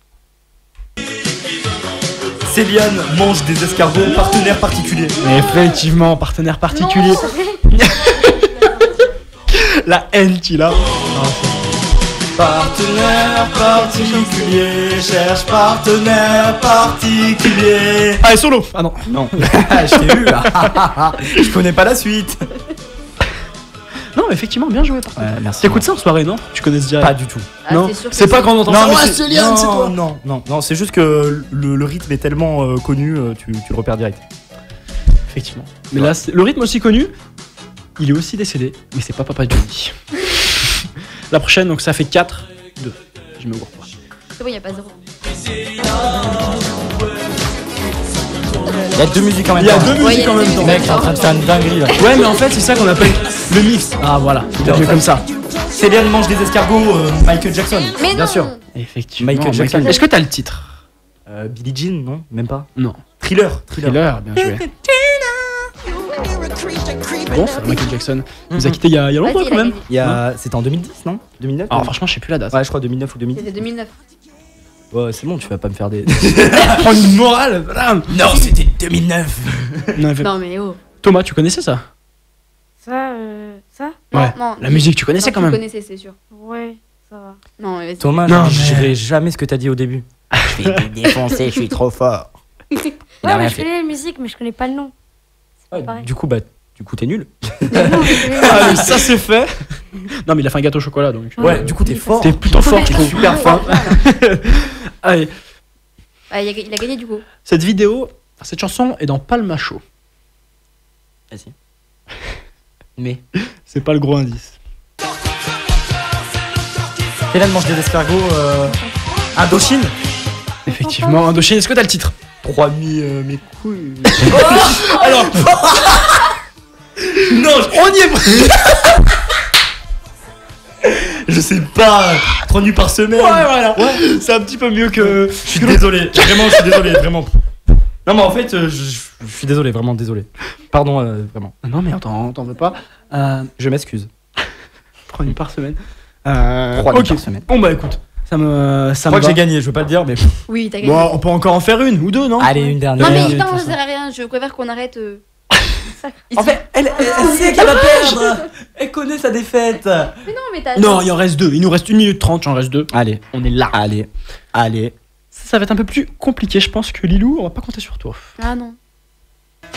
Céliane mange des escargots, partenaire particulier. Effectivement, partenaire particulier. La haine qu'il a. Partenaire particulier, cherche partenaire particulier. Allez, solo. Ah non. Non, je t'ai vu là. Je connais pas la suite. Non, effectivement, bien joué. Par contre. Merci. T'écoutes ça en soirée, non? Tu connais ce direct? Pas du tout. Ah, Non, c'est sûr que c'est pas si. quand on entend Non, ça. mais Oh, c'est- Céliane, c'est toi. Non, c'est juste que le rythme est tellement connu, tu le repères direct. Effectivement. Mais là, le rythme aussi connu, il est aussi décédé, mais c'est pas Papa Johnny. La prochaine, donc ça fait 4-2. Je me gourre pas. C'est bon, il y a pas 0. Il y a deux musiques en même Il y a temps. deux musiques en même temps. Le mec est en train de faire une dinguerie là. Ouais, mais en fait, c'est ça qu'on appelle le mix. Ah voilà, c'est mieux comme ça. Céline mange des escargots, Michael Jackson. Mais bien non. sûr. Effectivement. Michael Jackson. Est-ce que t'as le titre? Billie Jean, non? Même pas. Non. Thriller. Thriller, bien joué. Bon, c'est Michael Jackson. Il nous a quitté il y a longtemps Vas-y, quand même. C'était en 2010, non? 2009. Alors franchement, je sais plus la date. Ouais, je crois 2009 ou 2010. C'était 2009. Ouais, c'est bon, tu vas pas me faire des. Prends une morale. Voilà. Non, c'était 2009. Non, mais oh. Thomas, tu connaissais ça? Ça Ouais. Non, La musique, tu connaissais non, quand même. Tu connaissais, c'est sûr. Ouais, ça va. Non, mais vas-y. Thomas, Non, je mais- dirais jamais ce que t'as dit au début. Je vais te défoncer, je suis trop fort. Il a Ouais, rien mais je fait. connais la musique, mais je connais pas le nom. C'est pas Ouais, pareil. du coup, t'es nul. Non, je connais Ah, pas. mais ça c'est fait. Non, mais il a fait un gâteau au chocolat donc. Ouais, du coup, t'es fort. T'es plutôt fort, je trouve. Super fort. Allez, Ah, il a gagné du coup. cette vidéo, cette chanson est dans Palma Show. Vas-y. Mais. C'est pas le gros indice. Hélène mange des escargots. Indochine. Effectivement, Indochine, est-ce que t'as le titre? 3000 mes couilles. Alors, Non, on y est presque. je sais pas. 3 nuits par semaine. Ouais, voilà. C'est un petit peu mieux que. Je suis désolé. Vraiment, je suis désolé. Vraiment. Non, mais en fait, je suis désolé. Vraiment désolé. Pardon, vraiment. Non, mais t'en veux pas. Je m'excuse. 3 nuits par semaine. 3 nuits par semaine. Bon, bah écoute, ça me Je crois que va. j'ai gagné. Je veux pas le dire, mais. Oui, t'as gagné. Bon, on peut encore en faire une ou deux, non? Allez, une dernière. Non, mais Ouais, non, de toute ça façon. sert à rien. Je préfère qu'on arrête. En fait, elle sait qu'elle va perdre. Elle connaît sa défaite. Mais non, mais t'as. Non, il en reste deux. Il nous reste 1 minute 30, j'en reste 2. Allez, On est là. allez. Ça va être un peu plus compliqué, je pense que Lilou, on va pas compter sur toi. Ah non. Ah,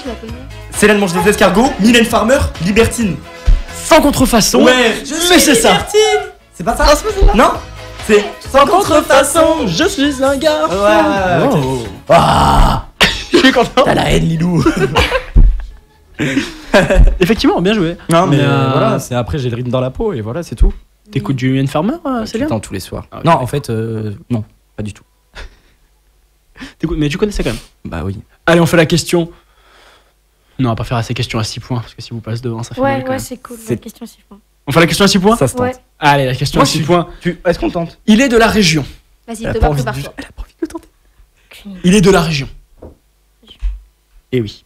je la connais. Céline mange des escargots. Mylène Farmer, libertine. Sans contrefaçon. Mais c'est ça. C'est pas ça? Non? C'est sans contrefaçon. Je suis un gars. Ouais. Oh. Ah. Je suis content. T'as la haine, Lilou. Effectivement, bien joué. Non, mais voilà, c'est après j'ai le rythme dans la peau et voilà, c'est tout. T'écoutes du Mylène Farmer, c'est bien. Tous les soirs. Ah, ok. Non, en fait, non, pas du tout. Mais tu connaissais quand même. Bah oui. Allez, on fait la question. Non, on va pas faire assez questions à 6 points parce que si vous passez devant, ça fait mal Ouais, quand ouais, même. c'est cool. La C'est- question 6 points. On fait la question à 6 points. Ça se tente. Ouais. Allez, la question Moi, à 6 points. Est-ce qu'on tente? Il est de la région. Vas-y, Elle a Thomas, pas envie de prépare-toi. elle a pas envie de le tenter. Il est de la région. Et oui.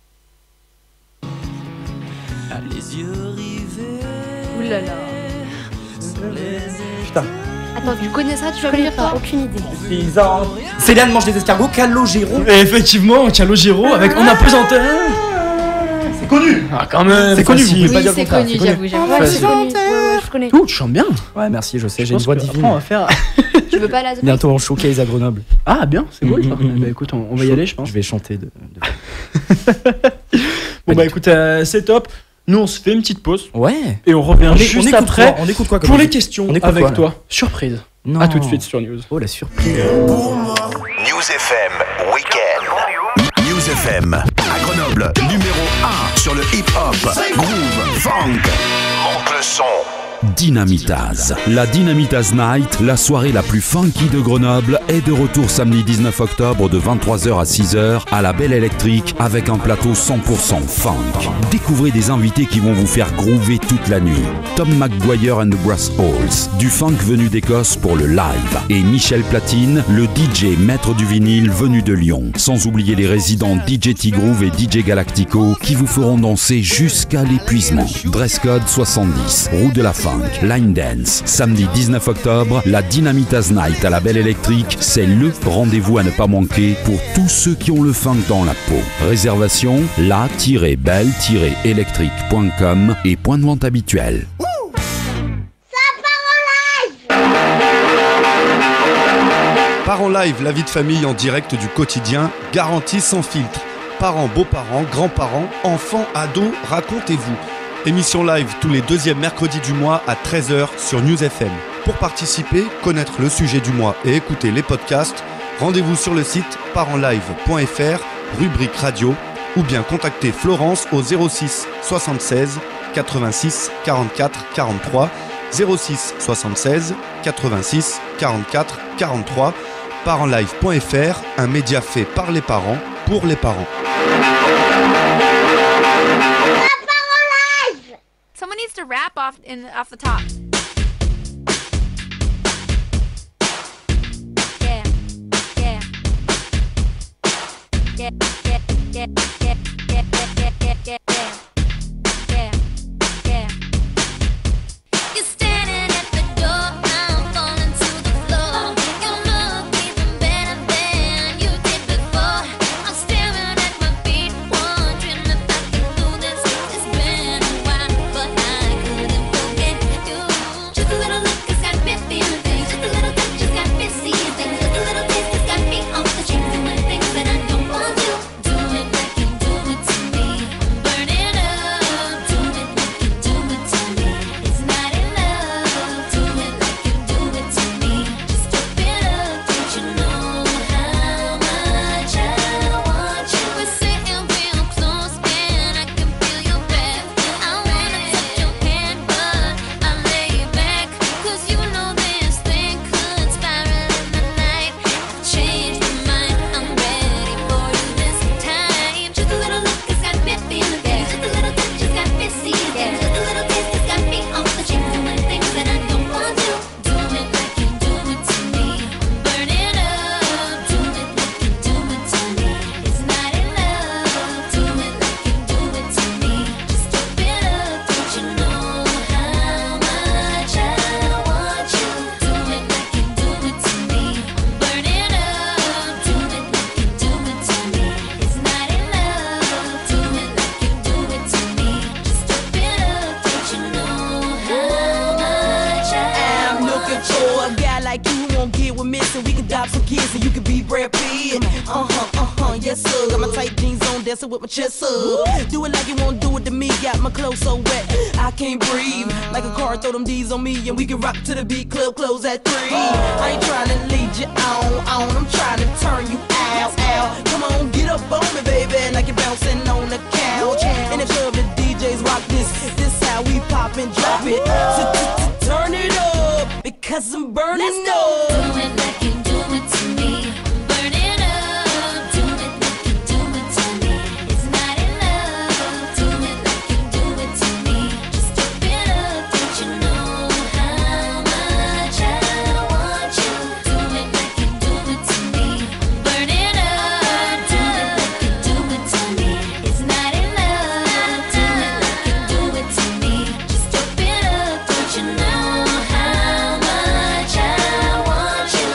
Ouh là là. Putain. Attends, tu connais ça? Tu Je vas me connais dire pas, toi? aucune idée. Céline mange des escargots. Calogero. Et effectivement, Calogero avec On a présenté. C'est connu. Ah, quand même. C'est connu, vous facile. pouvez pas Oui, dire le c'est contraire, connu, c'est connu. j'avoue, j'avoue. Ouais, Facile. c'est connu. Ouais, je connais. Ouh, tu chantes bien. Ouais, merci, je sais, Je j'ai une pense voix que divine. après, on va faire. Tu veux pas la The Bientôt en showcase à Grenoble. Ah, bien, c'est cool. ça. Mm. Bah écoute, on va y aller, je pense. Je vais chanter de... Bon, bah écoute, c'est top. Nous, on se fait une petite pause Ouais. et on revient On juste écoute après quoi? On écoute quoi comme pour les musique? questions On écoute avec quoi, là? toi. Surprise. Non. À tout de suite sur News. Oh, la surprise. News FM Weekend. News FM à Grenoble, numéro 1 sur le hip-hop, groove, funk. Monte le son. Dynamitaz. La Dynamitaz Night, la soirée la plus funky de Grenoble, est de retour samedi 19 octobre de 23h à 6h à la Belle Électrique avec un plateau 100% funk. Découvrez des invités qui vont vous faire groover toute la nuit. Tom McGuire and the Brass Halls, du funk venu d'Écosse pour le live. Et Michel Platine, le DJ maître du vinyle venu de Lyon. Sans oublier les résidents DJ T-Groove et DJ Galactico qui vous feront danser jusqu'à l'épuisement. Dress code 70, roue de la funk, line dance. Samedi 19 octobre, la Dynamitaz Night à la Belle Électrique, c'est le rendez-vous à ne pas manquer pour tous ceux qui ont le funk dans la peau. Réservation la-belle-électrique.com et point de vente habituel. Part en live, la vie de famille en direct du quotidien, garantie sans filtre. Parents, beaux-parents, grands-parents, enfants, ados, racontez-vous. Émission live tous les deuxièmes mercredis du mois à 13h sur News FM. Pour participer, connaître le sujet du mois et écouter les podcasts, rendez-vous sur le site parenlive.fr, rubrique radio, ou bien contactez Florence au 06 76 86 44 43, 06 76 86 44 43, parenlive.fr, un média fait par les parents, pour les parents. to rap off the top. Yeah, yeah, yeah, yeah, yeah, yeah, yeah, yeah, yeah, yeah, yeah, yeah. You're standing at the door, I'm falling to the floor. You look even better than you did before. I'm staring at my feet, wondering if I can do this. It's been a while, but I couldn't forget you. Just a little look has got me feeling things. Just a little touch has got me seeing things. Just a little taste has got me off the chain, doing things that I don't want to. Do it like you do it to me. Burning up. Do it like you do it to me. It's not enough. Do it like you do it to me. Just step it up. Don't you know how much I want you? We're sitting real close, and I can feel your breath. I wanna touch your hand, but I lay back. 'Cause you know this thing could spiral in the night. I've changed my mind. I'm ready for you this time. Just a little look has got me feeling things. Just a little touch has got me seeing things. Just a little taste has got me off the chain, doing things that I don't want to. Do it like you do it to me. Burning up. Do it like you do it to me. It's not enough. Do it like you do it to me. Just step it up. Don't you know how much I want you? Do it like you do it to me. Burning up. Do it like you do it to me. It's not enough. Do it like you do it to me. Just step it up. Don't you know how much I I'm looking for a guy like you who won't get with me, so we can adopt some kids and you can be Brad Pitt. Yes sir. Got my tight jeans on, dancing with my chest up. Do it like you won't do it to me. Got my clothes so wet, I can't breathe. Like a car, throw them D's on me and we can rock to the beat. Club close at 3. I ain't trying to lead you on. I'm trying to turn you out. Come on, get up on me, baby, like you're bouncing on the couch. In the club, the DJs rock this. This how we pop and drop it. So turn it up, because I'm burning up. do it like you do it to me. Burning up. Do it like you do it to me. It's not enough. Do it like you do it to me. Just step it up. Don't you know how much I want you? Do it like you do it to me. Burning up. Do it like you do it to me. It's not enough. Do it like you do it to me. Just step it up. Don't you know how much I want you?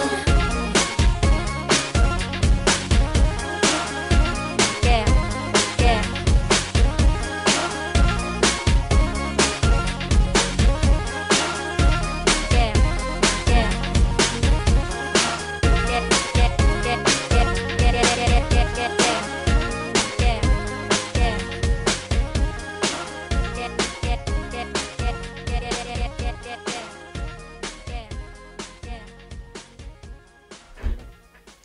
Yeah, yeah. Yeah, yeah.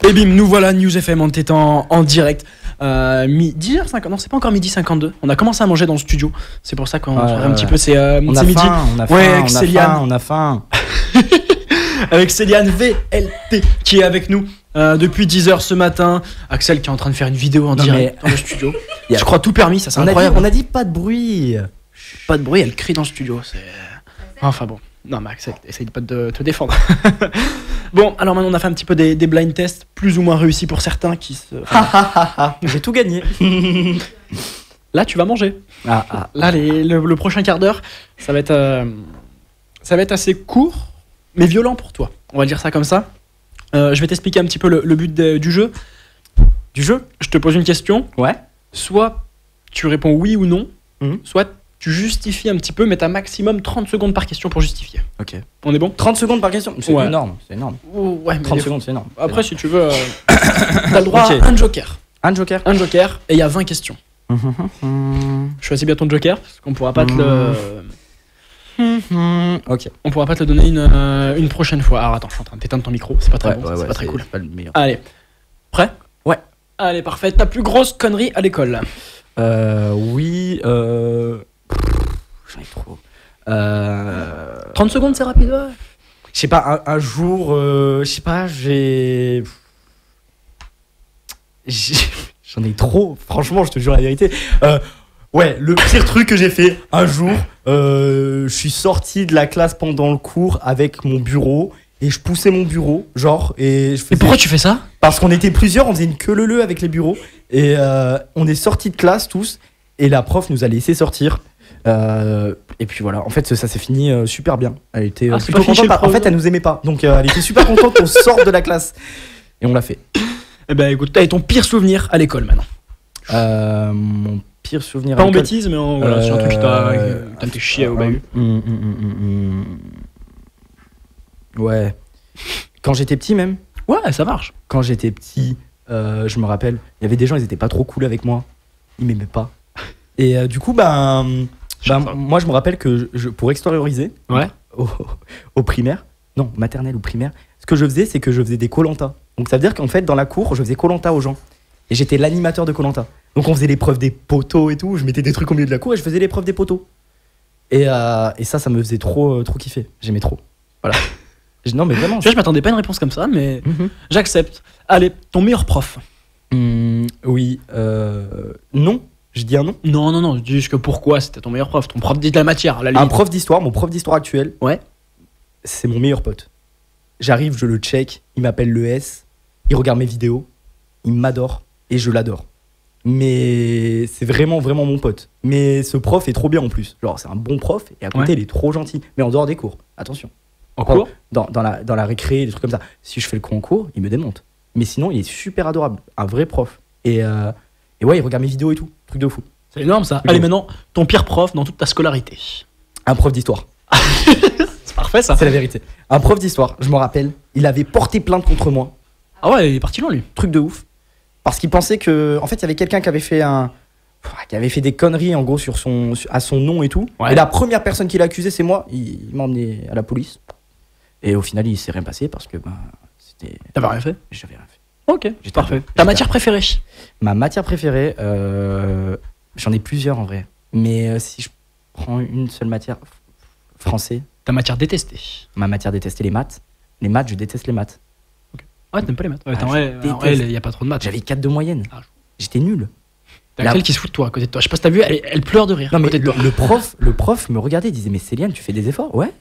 Et bim, nous voilà, News FM, on était en direct. 10h50, non, c'est pas encore midi 52. On a commencé à manger dans le studio. C'est pour ça qu'on un petit peu. C'est on a midi. faim, on a faim, Ouais, on avec a Céliane. faim, on a faim. Avec Céliane VLT qui est avec nous depuis 10h ce matin. Axel qui est en train de faire une vidéo en direct dans le studio. Je crois tout permis, ça c'est incroyable. On a dit pas de bruit. Pas de bruit, elle crie dans le studio. Enfin bon. Non, mais Axel, essaye pas de te défendre. Bon, alors maintenant on a fait un petit peu des blind tests, plus ou moins réussis pour certains qui se. J'ai tout gagné. Là, tu vas manger. Là, le prochain quart d'heure, ça va être assez court, mais violent pour toi. On va dire ça comme ça. Je vais t'expliquer un petit peu le but du jeu. Je te pose une question. Ouais. Soit tu réponds oui ou non, soit tu justifies un petit peu, mais t'as maximum 30 secondes par question pour justifier. Ok. On est bon ? 30 secondes par question. C'est Ouais. énorme, c'est énorme. Ouais, 30 secondes, c'est énorme. Après, si tu veux, t'as le droit Ok. à un joker. Un joker. Un joker, et il y a 20 questions. Choisis bien ton joker, parce qu'on pourra pas te le. Ok. On pourra pas te le donner une prochaine fois. Alors attends, je suis en train de t'éteindre ton micro, c'est pas très bon, c'est pas très cool. C'est pas le meilleur. Allez, prêt ? Ouais. Allez, parfait. Ta plus grosse connerie à l'école ? Oui. J'en ai trop. 30 secondes, c'est rapide. Ouais. Je sais pas, un jour, je sais pas, j'en ai trop. Franchement, je te jure la vérité. Ouais, le pire truc que j'ai fait un jour, Je suis sorti de la classe pendant le cours avec mon bureau et je poussais mon bureau, genre. Et pourquoi tu fais ça? Parce qu'on était plusieurs, on faisait une queue leu avec les bureaux et on est sortis de classe tous et la prof nous a laissé sortir. Et puis voilà, en fait ça s'est fini super bien. Elle était plutôt contente. En fait, elle nous aimait pas, donc elle était super contente qu'on sorte de la classe et on l'a fait. Eh ben écoute, t'as ton pire souvenir à l'école maintenant. Mon pire souvenir. Pas en bêtise, mais voilà, c'est un truc qui t'a fait chier au bahut. Ouais. Quand j'étais petit même. Ouais, ça marche. Quand j'étais petit, je me rappelle, il y avait des gens, ils étaient pas trop cool avec moi. Ils m'aimaient pas. Et du coup, moi je me rappelle que pour extérioriser, ouais, au primaire, non, maternelle ou primaire, ce que je faisais, c'est que je faisais des Koh-Lanta. Donc ça veut dire qu'en fait, dans la cour, je faisais Koh-Lanta aux gens. Et j'étais l'animateur de Koh-Lanta. Donc on faisait l'épreuve des poteaux et tout. Je mettais des trucs au milieu de la cour et je faisais l'épreuve des poteaux. Et ça me faisait trop kiffer. J'aimais trop. Voilà. Non, mais vraiment. Tu vois, je m'attendais pas à une réponse comme ça, mais j'accepte. Allez, ton meilleur prof. Oui. Non. Je dis un non. Non. Je dis juste que pourquoi c'était ton meilleur prof. Ton prof de la matière, à la limite. Un prof d'histoire, mon prof d'histoire actuel. Ouais. C'est mon meilleur pote. J'arrive, je le check. Il m'appelle le S. Il regarde mes vidéos. Il m'adore. Et je l'adore. Mais c'est vraiment mon pote. Mais ce prof est trop bien en plus. Genre, c'est un bon prof et à côté, il est trop gentil. Mais en dehors des cours, attention. En cours dans la récré, des trucs comme ça. Si je fais le coup en cours, il me démonte. Mais sinon, il est super adorable. Un vrai prof. Et ouais, il regarde mes vidéos et tout. Truc de fou. C'est énorme ça. Allez, maintenant, ton pire prof dans toute ta scolarité. Un prof d'histoire. C'est parfait ça. C'est la vérité. Un prof d'histoire, je me rappelle, il avait porté plainte contre moi. Ah ouais, il est parti loin lui. Truc de ouf. Parce qu'il pensait que. En fait, il y avait quelqu'un qui avait fait des conneries en gros à son nom et tout. Ouais. Et la première personne qui l'a accusé, c'est moi. Il m'a emmené à la police. Et au final, il s'est rien passé parce que c'était. T'avais rien fait? J'avais rien fait. Ok, parfait. Ta matière préférée? Ma matière préférée, j'en ai plusieurs en vrai. Mais si je prends une seule matière, français. Ta matière détestée? Ma matière détestée, les maths. Les maths, je déteste les maths. Okay. Ouais, t'aimes pas les maths? Ouais, il y a pas trop de maths. J'avais 4 de moyenne. J'étais nul. T'as laquelle qui se fout de toi à côté de toi? Je sais pas si t'as vu, elle pleure de rire. Non, mais le prof me regardait et disait: mais Céliane, tu fais des efforts? Ouais.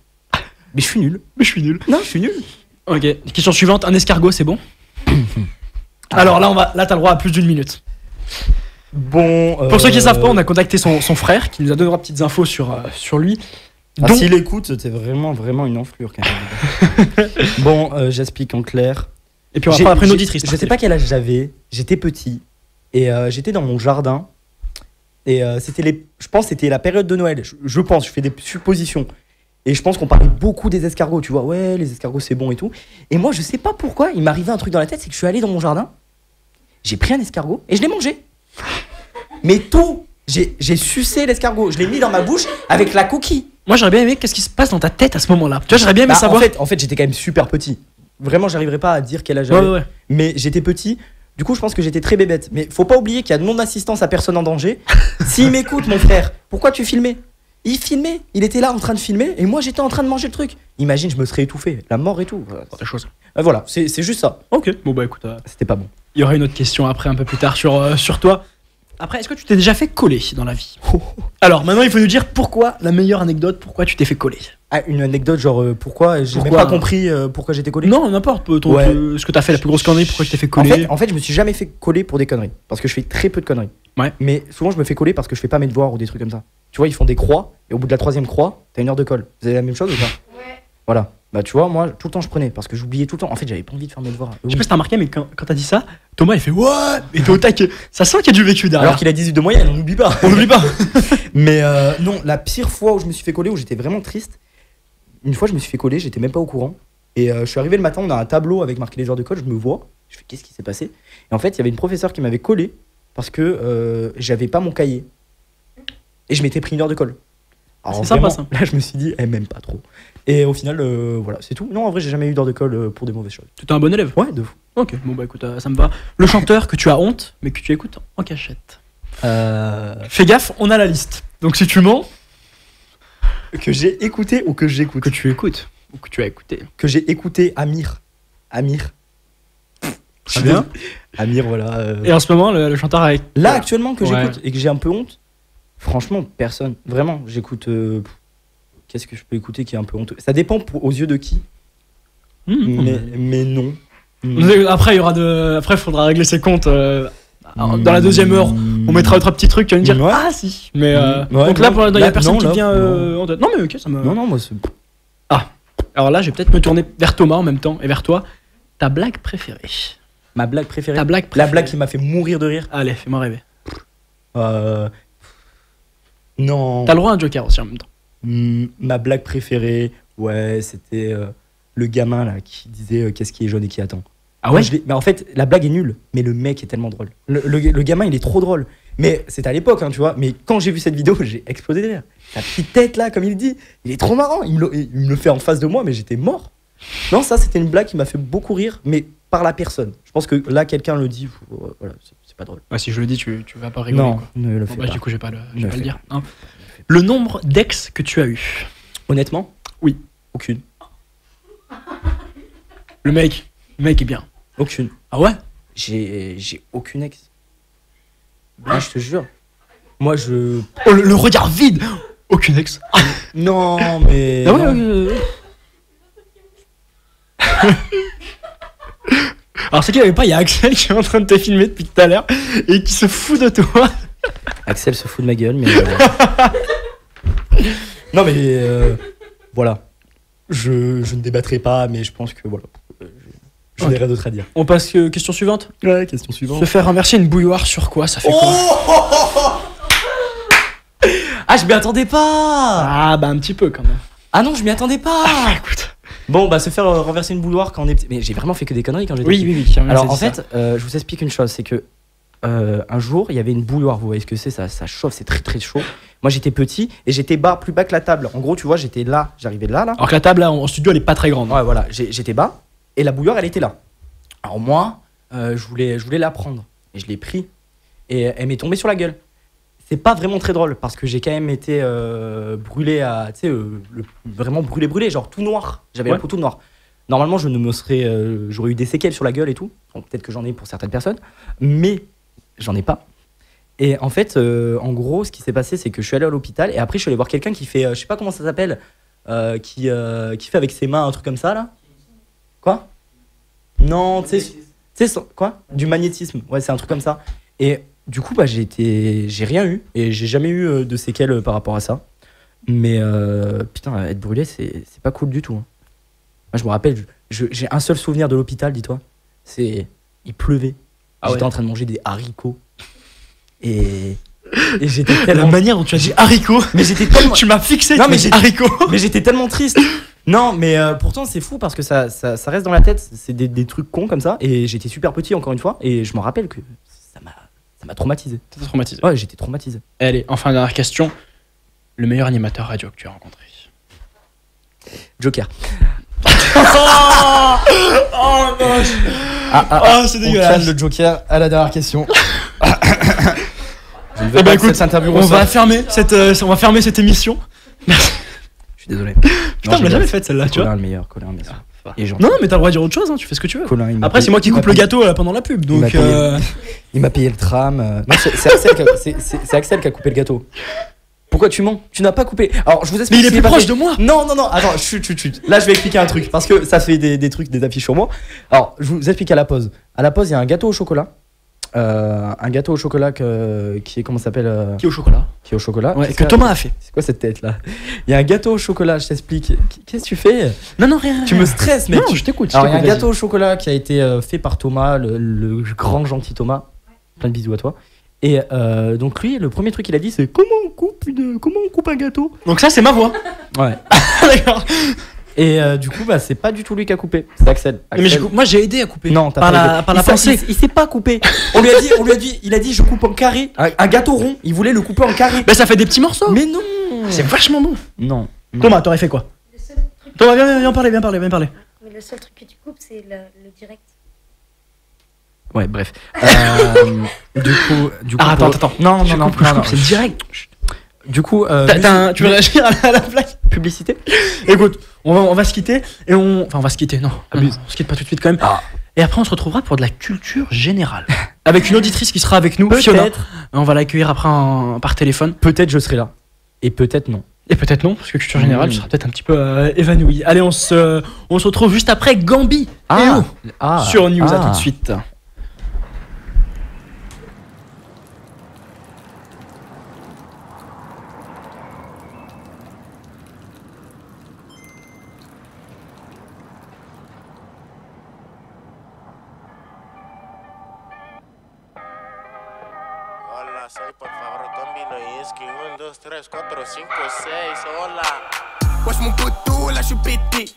Mais je suis nul. Non, je suis nul. Ok, question suivante, un escargot, c'est bon? Alors là, t'as le droit à plus d'une minute. Bon. Pour ceux qui savent pas, on a contacté son frère qui nous a donné des petites infos sur lui. Donc... S'il écoute, c'était vraiment une enflure quand même. Bon, j'explique en clair. Et puis on va après une auditrice. Je sais pas quel âge j'avais. J'étais petit et j'étais dans mon jardin. Et je pense que c'était la période de Noël. Je pense, je fais des suppositions. Et je pense qu'on parlait beaucoup des escargots, tu vois. Ouais, les escargots c'est bon et tout. Et moi, je sais pas pourquoi, il m'arrivait un truc dans la tête, c'est que je suis allé dans mon jardin. J'ai pris un escargot et je l'ai mangé. Mais tout, j'ai sucé l'escargot, je l'ai mis dans ma bouche avec la coquille. Moi j'aurais bien aimé qu'est-ce qui se passe dans ta tête à ce moment-là. Tu vois, j'aurais bien aimé savoir. En fait, j'étais quand même super petit. Vraiment, j'arriverais pas à dire quel âge j'avais. Ouais. Mais j'étais petit. Du coup, je pense que j'étais très bébête. Mais faut pas oublier qu'il y a non-assistance à personne en danger. S'il m'écoute, mon frère, pourquoi tu filmais? Il filmait, il était là en train de filmer et moi j'étais en train de manger le truc. Imagine, je me serais étouffé, la mort et tout. Voilà, c'est juste ça. Ok, bon bah écoute, c'était pas bon. Il y aura une autre question après, un peu plus tard, sur toi. Après, est-ce que tu t'es déjà fait coller dans la vie? Alors maintenant, il faut nous dire pourquoi, la meilleure anecdote, pourquoi tu t'es fait coller. Ah, une anecdote genre pourquoi? J'ai même pas compris pourquoi j'étais collé. Non, n'importe, ce que t'as fait la plus grosse connerie, pourquoi tu t'es fait coller. En fait, je me suis jamais fait coller pour des conneries, parce que je fais très peu de conneries. Ouais. Mais souvent, je me fais coller parce que je fais pas mes devoirs ou des trucs comme ça. Tu vois, ils font des croix, et au bout de la 3e croix, t'as 1 heure de colle. Vous avez la même chose ou pas? Ouais. Voilà. Bah, tu vois, moi, tout le temps, je prenais, parce que j'oubliais tout le temps. En fait, j'avais pas envie de faire mes devoirs. Je sais pas si t'as remarqué, mais quand t'as dit ça, Thomas, il fait what? Et t'es au taquet. Ça sent qu'il y a du vécu derrière. Alors qu'il a 18 de moyenne, on n'oublie pas. On n'oublie pas. Mais non, la pire fois où je me suis fait coller, où j'étais vraiment triste, une fois, je me suis fait coller, j'étais même pas au courant. Et je suis arrivé le matin, on a un tableau avec marqué les heures de colle, je me vois, je fais qu'est-ce qui s'est passé? Et en fait, il y avait une professeure qui m'avait collé parce que j'avais pas mon cahier. Et je m'étais pris 1 heure de colle. C'est sympa ça. Là, je me suis dit, elle m'aime pas trop. Et au final, voilà, c'est tout. Non, en vrai, j'ai jamais eu d'heure de colle pour des mauvaises choses. Tu étais un bon élève? Ouais, de fou. Ok, bon bah écoute, ça me va. Le chanteur que tu as honte, mais que tu écoutes en cachette. Fais gaffe, on a la liste. Donc si tu mens. Que j'ai écouté ou que j'écoute? Que tu écoutes. Ou que tu as écouté. Que j'ai écouté Amir. Très bien. Amir, voilà. Et en ce moment, le chanteur avec. Là, actuellement, que j'écoute et que j'ai un peu honte. Franchement, personne. Vraiment, j'écoute. Qu'est-ce que je peux écouter qui est un peu honteux? Ça dépend aux yeux de qui. Mais non. Après, il faudra régler ses comptes. Dans la deuxième heure, on mettra autre petit truc. Tu vas me dire ah si. Mais donc là, il y a personne qui vient en tête. Non mais ok, ça me. Non, moi c'est. Ah. Alors là, je vais peut-être me tourner vers Thomas en même temps et vers toi. Ta blague préférée. Ma blague préférée. Ta blague préférée. La blague qui m'a fait mourir de rire. Allez, fais-moi rêver. Non. T'as le droit à un joker aussi en même temps. Ma blague préférée, ouais, c'était le gamin là qui disait qu'est-ce qui est jaune et qui attend. Ah ouais. Mais en fait, la blague est nulle, mais le mec est tellement drôle. Le gamin, il est trop drôle. Mais c'était à l'époque, hein, tu vois. Mais quand j'ai vu cette vidéo, j'ai explosé de rire. Sa petite tête là, comme il dit, il est trop marrant. Il me le fait en face de moi, mais j'étais mort. Non, ça, c'était une blague qui m'a fait beaucoup rire, mais par la personne. Je pense que là, quelqu'un le dit, voilà, c'est pas drôle. Ouais, si je le dis, tu vas pas rigoler. Non, quoi. ne le fais pas. Du coup, je vais pas le dire. Hein. Le nombre d'ex que tu as eu. Honnêtement, oui. Aucune. Le mec est bien. Aucune. Ah ouais? J'ai aucune ex. Ah, je te jure. Moi, je. Oh, le regard vide. Aucune ex. Non, mais. Ah ouais. Alors, c'est qu'il n'y avait pas, il y a Axel qui est en train de te filmer depuis tout à l'heure et qui se fout de toi. Axel se fout de ma gueule, mais. Non, mais. Voilà. Je ne débattrai pas, mais je pense que voilà. Je n'ai rien d'autre à dire. On passe question suivante. Ouais, question suivante. Se faire renverser une bouilloire sur quoi? Ça fait quoi? Ah, je m'y attendais pas. Ah, bah un petit peu quand même. Ah non, je m'y attendais pas. Ah, écoute. Bon, bah se faire renverser une bouilloire quand on est petit. Mais j'ai vraiment fait que des conneries quand j'étais petit. Oui. Alors en fait, je vous explique une chose, c'est que un jour, il y avait une bouilloire. Vous voyez ce que c'est? Ça chauffe, c'est très très chaud. Moi, j'étais petit et j'étais plus bas que la table. En gros, tu vois, j'étais là, j'arrivais de là. Alors que la table là en studio, elle est pas très grande. Ouais, voilà, j'étais bas et la bouilloire, elle était là. Alors moi, je voulais la prendre et je l'ai pris et elle m'est tombée sur la gueule. C'est pas vraiment très drôle parce que j'ai quand même été brûlé à, tu sais, vraiment brûlé, genre tout noir. J'avais la peau tout noire. Normalement, j'aurais eu des séquelles sur la gueule et tout. Bon, peut-être que j'en ai pour certaines personnes, mais j'en ai pas. Et en fait, en gros, ce qui s'est passé, c'est que je suis allé à l'hôpital et après, je suis allé voir quelqu'un qui fait, je sais pas comment ça s'appelle, qui fait avec ses mains un truc comme ça là. Quoi? Non, tu sais, quoi? Du magnétisme. Ouais, c'est un truc comme ça. Et du coup, bah, j'ai rien eu et j'ai jamais eu de séquelles par rapport à ça. Mais putain, être brûlé, c'est pas cool du tout. Hein. Moi, je me rappelle, j'ai un seul souvenir de l'hôpital, dis-toi. Il pleuvait. J'étais en train de manger des haricots. Et j'étais tellement. La manière dont tu as dit haricots. Mais j'étais tellement. Tu m'as fixé. Non, mais haricots. Mais j'étais tellement triste. Non, mais pourtant c'est fou parce que ça reste dans la tête. C'est des trucs cons comme ça. Et j'étais super petit encore une fois. Et je me rappelle que ça m'a traumatisé. T'as traumatisé? Ouais, j'étais traumatisé. Allez, enfin dernière question. Le meilleur animateur radio que tu as rencontré? Joker. Oh non. C'est dégueulasse. On calme le Joker à la dernière question. Eh ben écoute, on va fermer cette émission. Merci. Je suis désolé. Putain, on l'a jamais faite celle-là, tu vois. Colin le meilleur. Non, mais t'as le droit de dire autre chose, hein, tu fais ce que tu veux. Colin, après, c'est moi qui coupe le gâteau là, pendant la pub, donc. Il m'a payé le tram. Non, c'est Axel qui a coupé le gâteau. Pourquoi tu mens? Tu n'as pas coupé. Alors, je vous explique. Mais il est plus proche de moi. Non. Attends, chut. Là, je vais expliquer un truc parce que ça fait des trucs, des affiches sur moi. Alors, je vous explique à la pause. À la pause, il y a un gâteau au chocolat. Un gâteau au chocolat qui est, comment ça s'appelle Qui est au chocolat. Qui est au chocolat. Ouais, que Thomas a fait. C'est quoi cette tête là? Il y a un gâteau au chocolat, je t'explique. Qu'est-ce que tu fais? Non, rien. Tu me stresses, mec. Non, je t'écoute. Alors, il y a un gâteau au chocolat qui a été fait par Thomas, le grand gentil Thomas. Plein de bisous à toi. Et donc lui, le premier truc qu'il a dit, c'est comment on coupe un gâteau? Donc ça, c'est ma voix. Ouais. D'accord. Et du coup, bah, c'est pas du tout lui qui a coupé, c'est Axel. Mais moi, j'ai aidé à couper. Non, par la pensée. Il s'est pas coupé. Il a dit, je coupe en carré. Un gâteau rond, il voulait le couper en carré. Mais ça fait des petits morceaux. Mais non. C'est vachement bon. Non. Thomas, t'aurais fait quoi? Thomas, viens parler. Mais le seul truc que tu coupes, c'est le direct. Ouais, bref. Du coup. Attends. Non, c'est direct. Du coup, tu veux réagir à la blague? Publicité. Écoute, on va se quitter et on va se quitter. Non, on se quitte pas tout de suite quand même. Et après, on se retrouvera pour de la culture générale. Avec une auditrice qui sera avec nous, Fiona. On va l'accueillir après par téléphone. Peut-être je serai là. Et peut-être non. Et peut-être non, parce que culture générale, tu seras peut-être un petit peu évanoui. Allez, on se retrouve juste après Gambi sur News. À tout de suite. Hola, soy por favor Gambino Inski 1, 2, 3, 4, 5, 6, hola. Wesh mon poteau, là j'suis pété.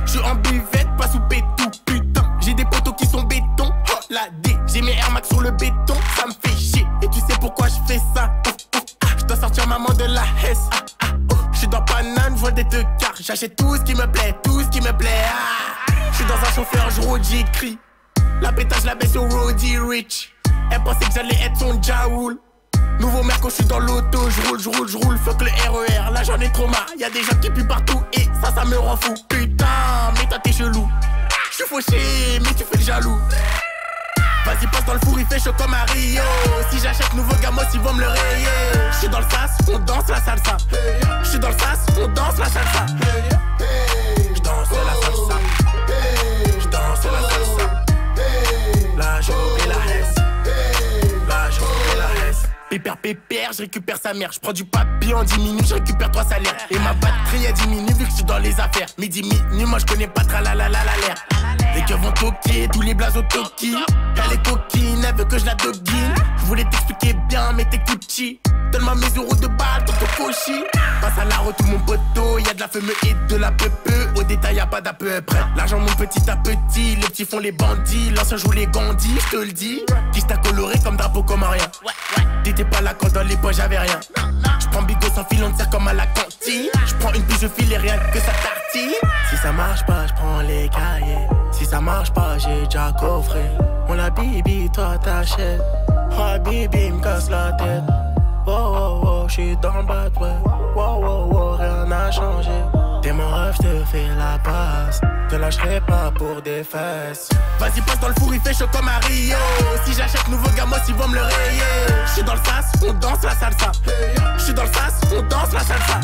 J'suis en buvette, pas sous pétou. Putain, j'ai des poteaux qui sont béton. Oh la D, j'ai mes Air Max sur le béton. Ça me fait chier, et tu sais pourquoi j'fais ça. J'dois sortir maman de la Hesse. J'suis dans Paname, j'vois des tecards. J'achète tout ce qui me plaît, tout ce qui me plaît. J'suis dans un chauffeur, j'rôde, j'écris. La pétage, la baisse au Roddy Rich. Elle pensait que j'allais être son Jaoul. Nouveau merco, je suis dans l'auto, je roule, fuck le RER, là j'en ai trop marre, y'a des gens qui puent partout et ça me rend fou. Putain, mais toi t'es chelou. J'suis fauché, mais tu fais le jaloux. Vas-y passe dans le four, il fait chaud comme à Rio. Si j'achète nouveau gamos, ils vont me le rayer. J'suis dans le sas, on danse la salsa. J'suis dans le sas, on danse la salsa. J'danse la salsa. J'danse la salsa. Là j'ai oublié la Hesse. Là j'ai oublié la Hesse. Pépère, je récupère sa mère. Je prends du papier en 10 minutes, je récupère 3 salaires. Et ma batterie a diminué vu que je suis dans les affaires. Midi, moi je connais pas tralalalala l'air. Les keufs vont toquer, tous les blazes au toki. Elle est coquine, elle veut que je la doguine. Je voulais t'expliquer bien, mais t'es Gucci. Donne-moi mes euros de balle, ton cochi. Passe à la route, tout mon poteau. Y'a de la fumée et de la peu-peu. Au détail, y'a pas d'à peu près. L'argent monte petit à petit. Les petits font les bandits. L'ancien joue les gandis, je te le dis. Qui t'a coloré comme drapeau comme rien. T'étais pas là quand dans les poches j'avais rien. J'prends bigot sans fil, on te sert comme à la cantine. J'prends une pige, je file et rien que ça tartine. Si ça marche pas, j'prends les cahiers. Si ça marche pas, j'ai déjà coffré. On la bibi, toi t'achètes. Oh bibi, me casse la tête. Oh oh oh, j'suis dans le bad, ouais. Oh oh oh, rien n'a changé. T'es mon rêve, j'te fais la passe. Te lâcherai pas pour des fesses. Vas-y passe dans le four, il fait chaud comme à Rio. Si j'achète nouveau gamos, ils vont me le rayer. J'suis dans le sas, on danse la salsa. J'suis dans le sas, on danse la salsa.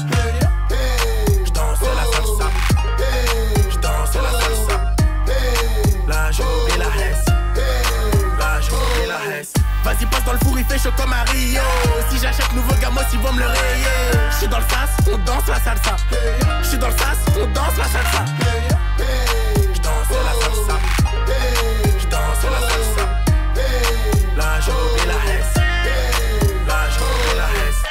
J'danse la salsa. J'danse la salsa. Là j'ai oublié la Hesse. Là j'ai oublié la Hesse. Vas-y passe dans le four, il fait chaud comme à Rio. Si j'achète nouveau gamos, ils vont me le rayer. J'suis dans le sas, on danse la salsa. J'suis dans le sas, on danse la salsa. J'danse la salsa. J'danse la salsa. Là j'ai oublié la Hesse. Là j'ai oublié la Hesse.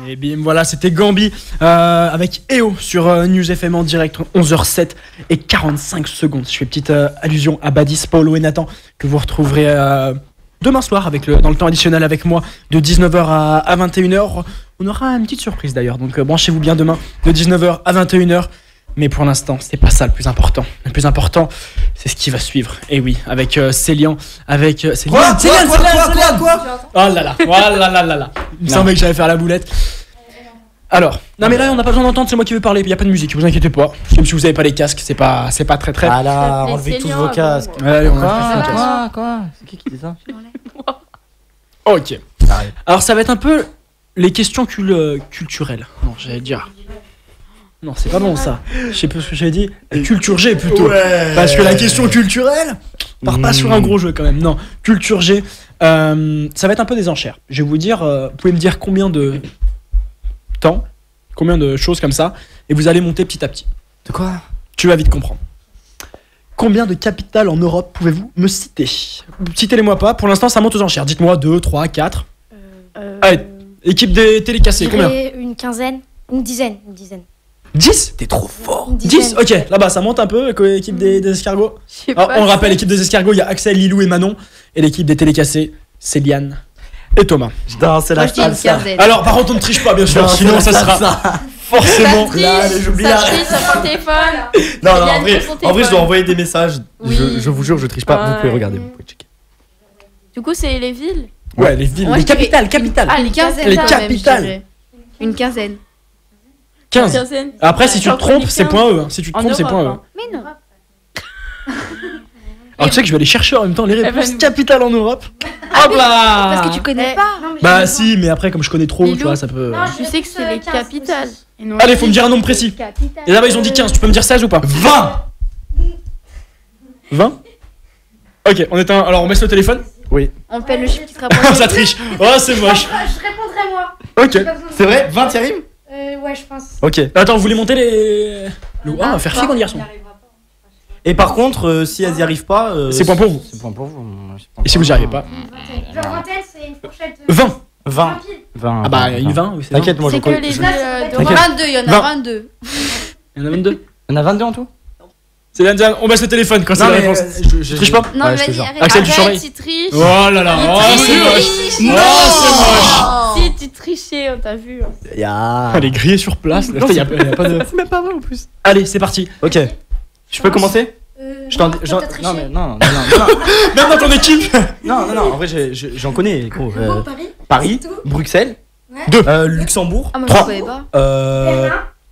Et bien voilà, c'était Gambi avec EO sur News FM en direct, 11h07 et 45 secondes. Je fais petite allusion à Badis, Paulo et Nathan que vous retrouverez demain soir dans le temps additionnel avec moi de 19h à 21h. On aura une petite surprise d'ailleurs, donc branchez-vous bien demain de 19h à 21h. Mais pour l'instant, c'est pas ça le plus important. Le plus important, c'est ce qui va suivre. Et oui, avec Célian, avec Célian. Quoi Oh là là, il me semblait que j'allais faire la boulette. Alors, non mais là on n'a pas besoin d'entendre, c'est moi qui veux parler, il n'y a pas de musique, vous inquiétez pas. Même si vous n'avez pas les casques, c'est pas très. Ah là, enlevez tous vos casques. Allez, on a Quoi C'est qui dit ça? Ok. Alors ça va être un peu les questions culturelles. Non, j'allais dire. Non, c'est pas bon ça. Je sais pas ce que j'ai dit. Culture G plutôt. Ouais. Parce que la question culturelle part pas sur un gros jeu quand même. Non, culture G. Ça va être un peu des enchères. Je vais vous dire, vous pouvez me dire combien de temps, combien de choses comme ça, et vous allez monter petit à petit. De quoi? Tu vas vite comprendre. Combien de capitales en Europe pouvez-vous me citer? Citez-les-moi pas. Pour l'instant, ça monte aux enchères. Dites-moi 2, 3, 4. Allez, équipe des télécassés, combien? Une quinzaine, une dizaine. 10? T'es trop fort. 10, ok, là-bas ça monte un peu, équipe des escargots. Alors, on rappelle, l'équipe des escargots, il y a Axel, Lilou et Manon. Et l'équipe des télécassés, c'est Liane et Thomas. C'est la salsa. Alors par contre on ne triche pas bien sûr, sinon ça sera forcément... Là, j'oublie la... sur ton téléphone. Non, en vrai je dois envoyer des messages. Je vous jure, je triche pas, vous pouvez regarder, vous pouvez checker. Du coup, c'est les villes. Ouais, les villes, Ouais, les je dirais- capitales. Ah, les quinzaines. Les quand même, capitales. je dirais. Une quinzaine. 15. Quinzaine. Après, si tu te J'en trompes, connais c'est 15. point E. Si tu te En trompes, c'est Europe, point E. hein. Mais non. Alors, tu sais que je vais aller chercher en même temps les Elle va réponses nous- capitales en Europe. Hop là. Parce que tu connais pas. Bah, si, mais après, comme je connais trop, tu vois, ça peut. Je sais que c'est les capitales. Et non, Allez, faut me dire un nombre précis. Et là-bas, ils ont dit 15. Tu peux me dire 16 ou pas 20. 20. Ok, on éteint. Alors, on baisse le téléphone. Oui. On paie le chiffre qui se rapproche. Ça triche. Oh, c'est moche. Je répondrai moi. Ok. C'est vrai 20 y arrive Ouais, je pense. Ok. Attends, vous voulez monter les. Ah, on va faire chier quand garçon. Et par contre, si elles y arrivent pas. C'est point pour vous. C'est point pour vous. Et si vous y arrivez pas Genre vingtaine, c'est une fourchette. 20. 20. 20. Ah bah, une 20, oui, c'est T'inquiète, 20. moi je C'est que connais. les je- villes T'inquiète. 22, il y en a 20. 22. Il y en a 22. Il y en a 22 en tout. C'est l'indienne. On baisse le téléphone quand c'est Non, la mais, réponse. je triche pas Non, Ouais, mais je te vas-y, jure. arrête. Axel, tu Arrête, surveilles. tu triches. Oh là là, oh, c'est moche. Non. Oh, c'est moche. Si tu trichais, on t'a vu. Elle est grillée sur place. Là, y a pas de. C'est même pas vrai en plus. Allez, c'est parti. Ok. Je peux commencer Je t'en. Non, mais non, non. Même dans ton équipe. Non, en vrai, j'en connais, gros. Paris. Paris, Bruxelles, Ouais. 2. Luxembourg, Ah, moi je 3. savais pas.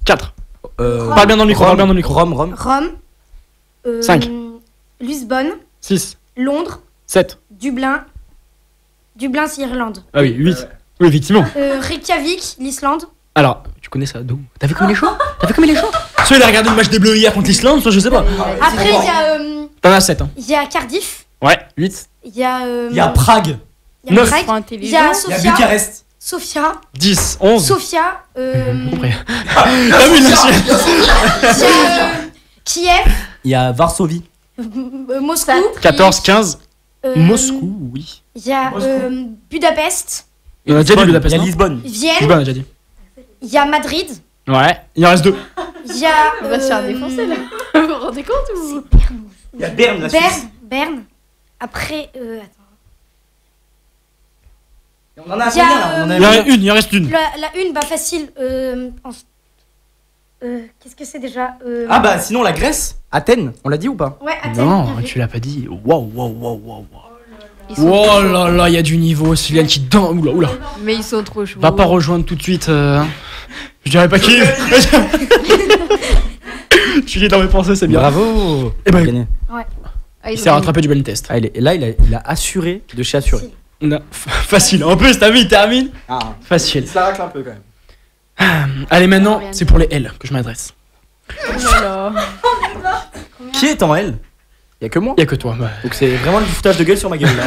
4. Parle bien dans le micro, parle bien dans le micro. Rome, Rome. 5. Lisbonne. 6. Londres. 7. Dublin. Dublin, c'est Irlande. Ah oui, 8. Oui, effectivement. Reykjavik, l'Islande. Alors, tu connais ça d'où T'as vu comme il est chaud Soit il a regardé le match des Bleus hier contre l'Islande, soit je sais pas. Après, T'en as 7. Hein. il y a Cardiff. Ouais, 8. Il y a. Il y a Prague, il y a 9. Prague, Trop il y intelligent. a il y a Sofia. Bucarest. Sofia. 10. 11. Sofia. Compris. T'as vu là Il y a Kiev. Il y a Varsovie. Moscou. 14, 15. euh, Moscou, oui. Il y a Budapest. On a déjà dit Il y Budapest. a non Lisbonne. Vienne. Lisbonne, on a déjà dit. Il y a Madrid. Ouais, il en reste 2. Il y a. On va se faire défoncer là. Vous vous rendez compte ou Il y a Berne, la Suisse. Berne. Après. Attends. On en a Il y a, combien là On en a Il en combien reste une, il en reste une. La une, bah facile. Qu'est-ce que c'est déjà Ah bah sinon la Grèce, Athènes, on l'a dit ou pas? Ouais, Athènes. Non, bien vu. tu l'as pas dit. Waouh, waouh, waouh, waouh. Ils sont Oh trop là là, il y a du niveau. Sylviane qui danse. Oula, oula. chauds. Mais ils sont trop chauds. Va pas rejoindre tout de suite. Je dirais pas qui. Tu lis dans mes pensées, c'est bien. Bravo. Eh ben, Gagné. Ah, il ils s'est ont rattrapé du blind test. Ah, là il a assuré de chez assuré. On a... Facile. En plus, t'as vu, il termine. Ah, Facile. ça racle un peu quand même. Allez, maintenant, c'est pour les L que je m'adresse. Qui est en L? Y'a que moi. Y'a que toi. Bah. Donc c'est vraiment du foutage de gueule sur ma gueule là.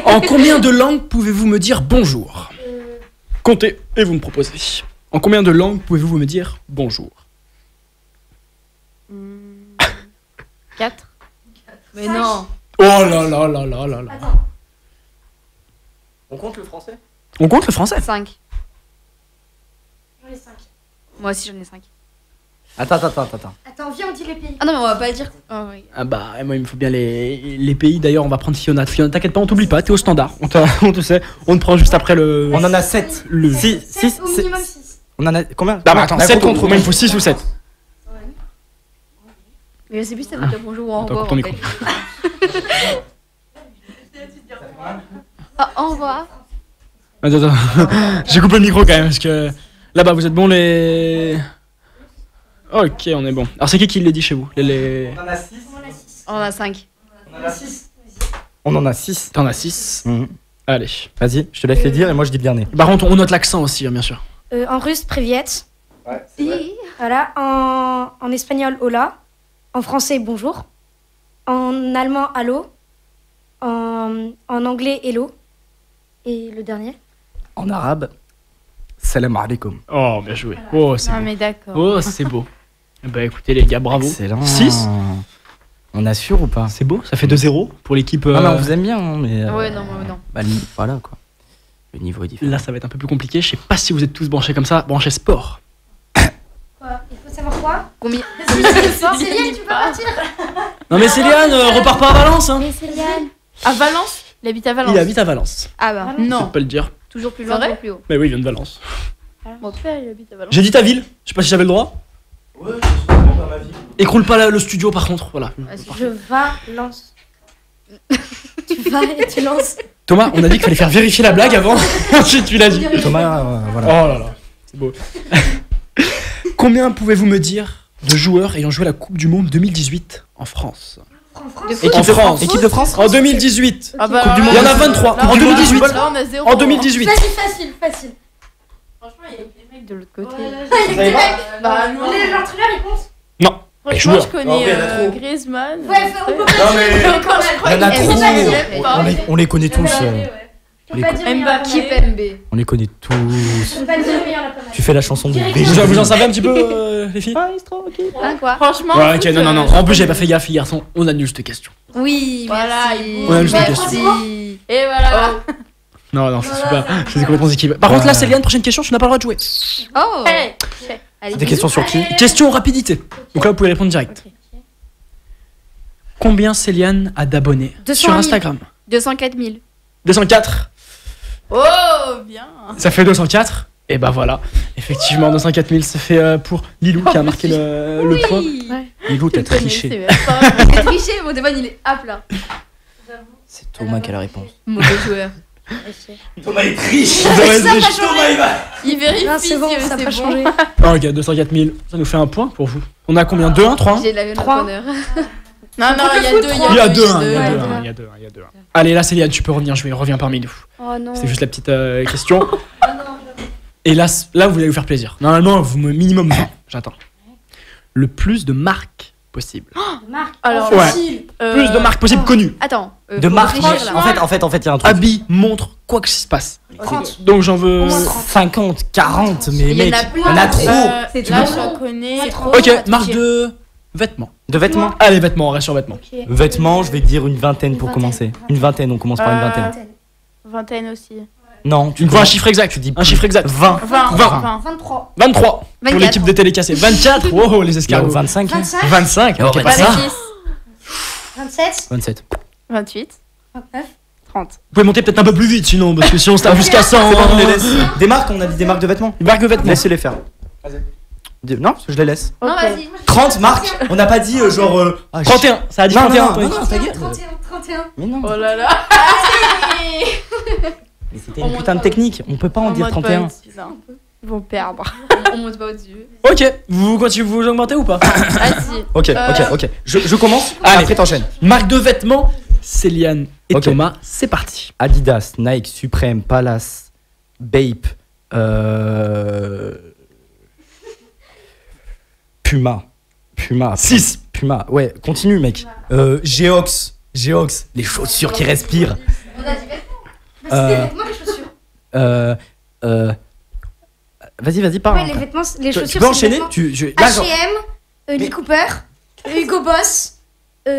En combien de langues pouvez-vous me dire bonjour? Comptez et vous me proposez. En combien de langues pouvez-vous me dire bonjour? 4. Mais non. Oh là là là là là là. On compte le français? On compte le français? 5. J'en ai 5. Moi aussi j'en ai 5. Attends. Attends, viens, on dit les pays. Ah non, mais on va pas le dire. Oh, oui. Ah bah, moi il me faut bien les pays. D'ailleurs, on va prendre Fiona. Fiona, t'inquiète pas, on t'oublie pas, t'es au standard. On te sait. On te prend juste après le. On en a 7. Le. 6. Au minimum 6. On en a combien? Ah bah attends, 7 contre moi, il me faut 6 ou 7. Mais je sais plus si ça veut dire bonjour ou au Attends, revoir. coupe ton en micro. fait. Ah, au revoir. Attends. J'ai coupé le micro quand même parce que là-bas vous êtes bons les. Ok, on est bon. Alors c'est qui les dit chez vous les... On en a 6. On en a 5. On en a 6. T'en as 6. Allez. Vas-y, je te laisse les dire et moi je dis bien né. Par contre, on note l'accent aussi, hein, bien sûr. En russe, Privet. Ouais, c'est vrai. Voilà. En espagnol, hola. En français, bonjour. En allemand, allô. En anglais, hello. Et le dernier? En arabe, salam alaikum. Oh, bien joué. Oh, c'est Ah, beau. mais d'accord. Oh, c'est beau. Bah écoutez les gars, bravo. Excellent. 6. On assure ou pas? C'est beau, ça fait 2-0 pour l'équipe. Ah mais on vous aime bien, hein, mais. Ouais, non. Bah, voilà quoi. Le niveau est différent. Là, ça va être un peu plus compliqué. Je sais pas si vous êtes tous branchés comme ça. Branchés sport. Quoi? Il faut savoir quoi? Combien Céline, tu peux partir? Non mais Céliane, repars pas à Valence. Hein. Mais Céline. À Valence? Il habite à Valence. Il habite à Valence. Ah bah, Je Non. peux pas le dire. toujours plus C'est loin, vrai toujours plus haut. Mais oui, il vient de Valence. Mon père, il habite à Valence. J'ai dit ta ville. Je sais pas si j'avais le droit. Ouais, je pas ma vie. Écroule pas le studio par contre. Voilà. Je Valence. Tu vas et tu lances. Thomas, on a dit qu'il fallait faire vérifier la blague avant. Ensuite, tu l'as dit. Thomas, voilà. Oh là là, c'est beau. Combien pouvez-vous me dire de joueurs ayant joué la Coupe du Monde 2018 en France? Équipe de France. En 2018. Ah bah, Coupe du Monde. Il y en a 23. là, En 2018. Là, on a 0. En 2018. Facile. Franchement, il y a des mecs de l'autre côté. Il y a des mecs. Bah non. L'entraîneur, il compte. Non. Les Franchement, joueurs. je connais Griezmann. Ouais, on peut pas Non, mais- dire. Il y en a trop. On les connaît tous. On peut pas dire. Mbappé. Qui Pembe. On les connaît tous. On peut pas dire, mais il y en a pas mal. Tu fais la chanson de Vous en savez un petit peu, les filles? Hein, quoi? Franchement. Ouais, ok, non. En plus, j'avais pas fait gaffe, les garçons. On annule cette question. Oui, Voilà, merci. On a juste une question. Merci. Et voilà. Non, c'est super. C'est complètement équilibré. Par contre, là, Céline, prochaine question, tu n'as pas le droit de jouer. Oh. Hey. Allez, Des questions sur qui? Question rapidité. Donc là, vous pouvez répondre direct. Combien Céliane a d'abonnés 200 sur 000. Instagram? 204 000. 204. Oh, bien. Ça fait 204. Et bah voilà. Effectivement, 204 000, ça fait pour Lilou qui a marqué le point. Ouais. Lilou, t'as Tu connais, triché. c'est même pas- J'ai triché, mon téléphone il est à plat. C'est Thomas qui a la réponse. Mauvais joueur. Thomas est triche. Il vérifie. Non, c'est bon, si ça c'est n'a pas changé. Oh, regarde, 204 000. Ça nous fait un point pour vous. On a combien? 2, 1, 3? J'ai la même Trois. honneur. Non, il y a deux. Il y a 2, 1. deux. Il y a 2, 1. Allez, là, Céliane, tu peux revenir jouer. Reviens parmi nous. Oh non. C'est juste la petite question. Et là, vous allez vous faire plaisir. Normalement, vous me minimum 20. J'attends. Le plus de marques possible. Marc. Alors, Ouais. Facile. Plus de marques possibles connues. Attends. De faut marque. réfléchir, là. En fait, il y a un truc. Habits, montres, quoi que se passe. 30. Donc j'en veux. 50, 40, mais Il y en mec, a il y en a trop. C'est Là, trop. je connais. C'est trop. Ok, on va marque toucher. de vêtements. De vêtements. Allez, vêtements, on reste sur vêtements. Ok. Vêtements, je vais te dire une vingtaine pour Une commencer. Une vingtaine, on commence par une vingtaine. Vingtaine aussi. Non, Tu me vois un chiffre exact. Tu dis un chiffre exact. 20. 20. 23. 23 pour 24. l'équipe de télécassé. 24. Oh, les Non, escargots. 25. 25. 25. Oh, Ok, pas 25. ça. 26. 27. 27. 28. 29. 30. Vous pouvez monter peut-être un peu plus vite sinon, parce que si on se tape jusqu'à 100. C'est bon, on les laisse. Des marques, on a dit des marques de vêtements. Marque de vêtements. Laissez-les faire. Non, je les laisse. Non, Ok. vas-y. 30 marques, on n'a pas dit genre. 31. Ça a dit Non, 31. non, toi. non, non, ta gueule. 31. Mais non. Oh là là. Mais c'était une putain de technique, on peut pas en dire 31. Ils vont perdre. On monte pas au-dessus. Ok, vous continuez, vous augmentez ou pas? Vas-y. Ok. Je commence. Allez. Après t'enchaînes. Marque de vêtements, Céliane et Ok. Thomas, c'est parti. Adidas, Nike, Supreme, Palace, Bape, Puma. 6. Puma, ouais, continue mec. Geox, les chaussures qui respirent. On a dit vêtements. Bah, c'est des vêtements, les chaussures. Vas-y, parle. Ouais, les vêtements, les Tu chaussures. peux c'est enchaîner des vêtements. Là, genre- H&M, Lee Cooper, Hugo Boss. Bah,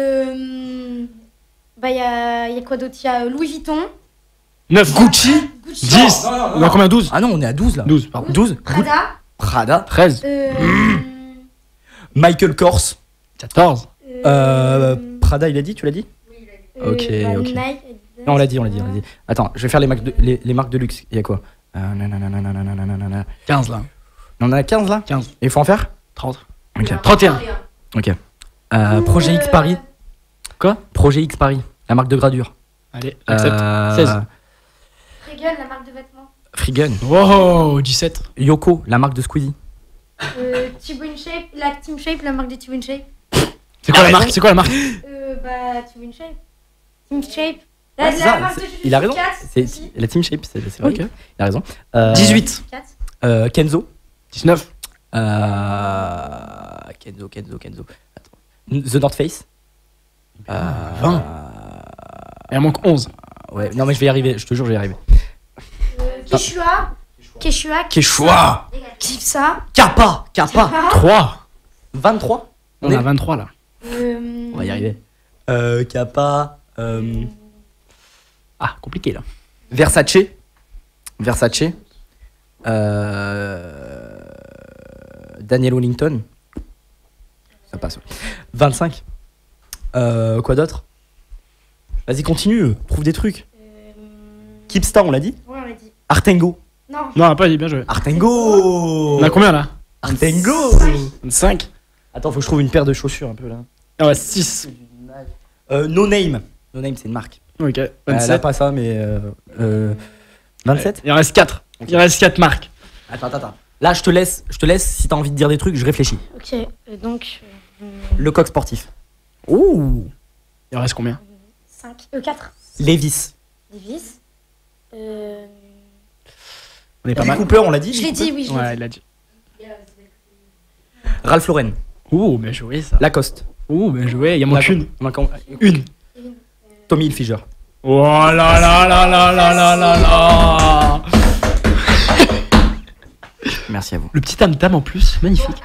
il y a quoi d'autre? Il y a Louis Vuitton. 9. Gucci. 10. On a combien? 12. Ah non, on est à 12 là. 12, pardon. 12. Prada. 13. Michael Kors. 14. Prada, il a dit, tu l'as dit? Ok. Nike. Non, on l'a dit. Attends, je vais faire les marques de luxe. Il y a quoi? 15 là. On en a 15 là? 15. Et il faut en faire? 30. Ok. 31. Ok. Projet X Paris. Quoi? Projet X Paris, la marque de gradure. Allez, accepte. 16. Freegun, la marque de vêtements. Freegun. Wow, 17. Yoko, la marque de Squeezie. Twin Shape, la Team Shape, la marque de Twin Shape. C'est quoi la marque? C'est quoi la marque? Bah, Twin Shape. Team Shape. Ouais, c'est ça, marque de il a raison. Cat, C'est aussi. la Team Shape, c'est vrai. Ok. Il a raison. 18. Cat. Kenzo. 19. Kenzo. Attends. The North Face. 20. Il en manque 11. Ouais, non mais je vais y arriver, je te jure, je vais y arriver. Quechua. Quechua. Kipsa. Kappa. 3. 23. On a 23 là. On va y arriver. Kappa. Ah, compliqué là. Versace. Daniel Wellington. Ça passe. 25. Quoi d'autre? Vas-y, continue. Trouve des trucs. Kipsta, on l'a dit? Ouais, on l'a dit. Artengo. Non. Non, on a pas dit, bien joué. Artengo. On a combien là? Artengo. 5. Attends, faut que je trouve une paire de chaussures un peu là. Ah ouais, 6. No Name. No Name, c'est une marque. Ok, Là, 27. pas ça, mais 27. Il en reste 4. Il reste 4 marques. Attends. Là, je te laisse. Si t'as envie de dire des trucs, je réfléchis. Ok, donc Le coq sportif. Ouh. Il en reste combien? 4. Lévis. Lévis. On est pas mal. Cooper, on l'a dit. Je l'ai dit, oui, je l'ai Ouais, dit. il l'a dit. Ralph Lauren. Ouh, bien joué ça. Lacoste. Ouh, bien joué. Il y a moins qu'une. Une. Tommy Hilfiger. Oh là là là là là là là là. Merci à vous. Le petit tam-tam en plus, magnifique.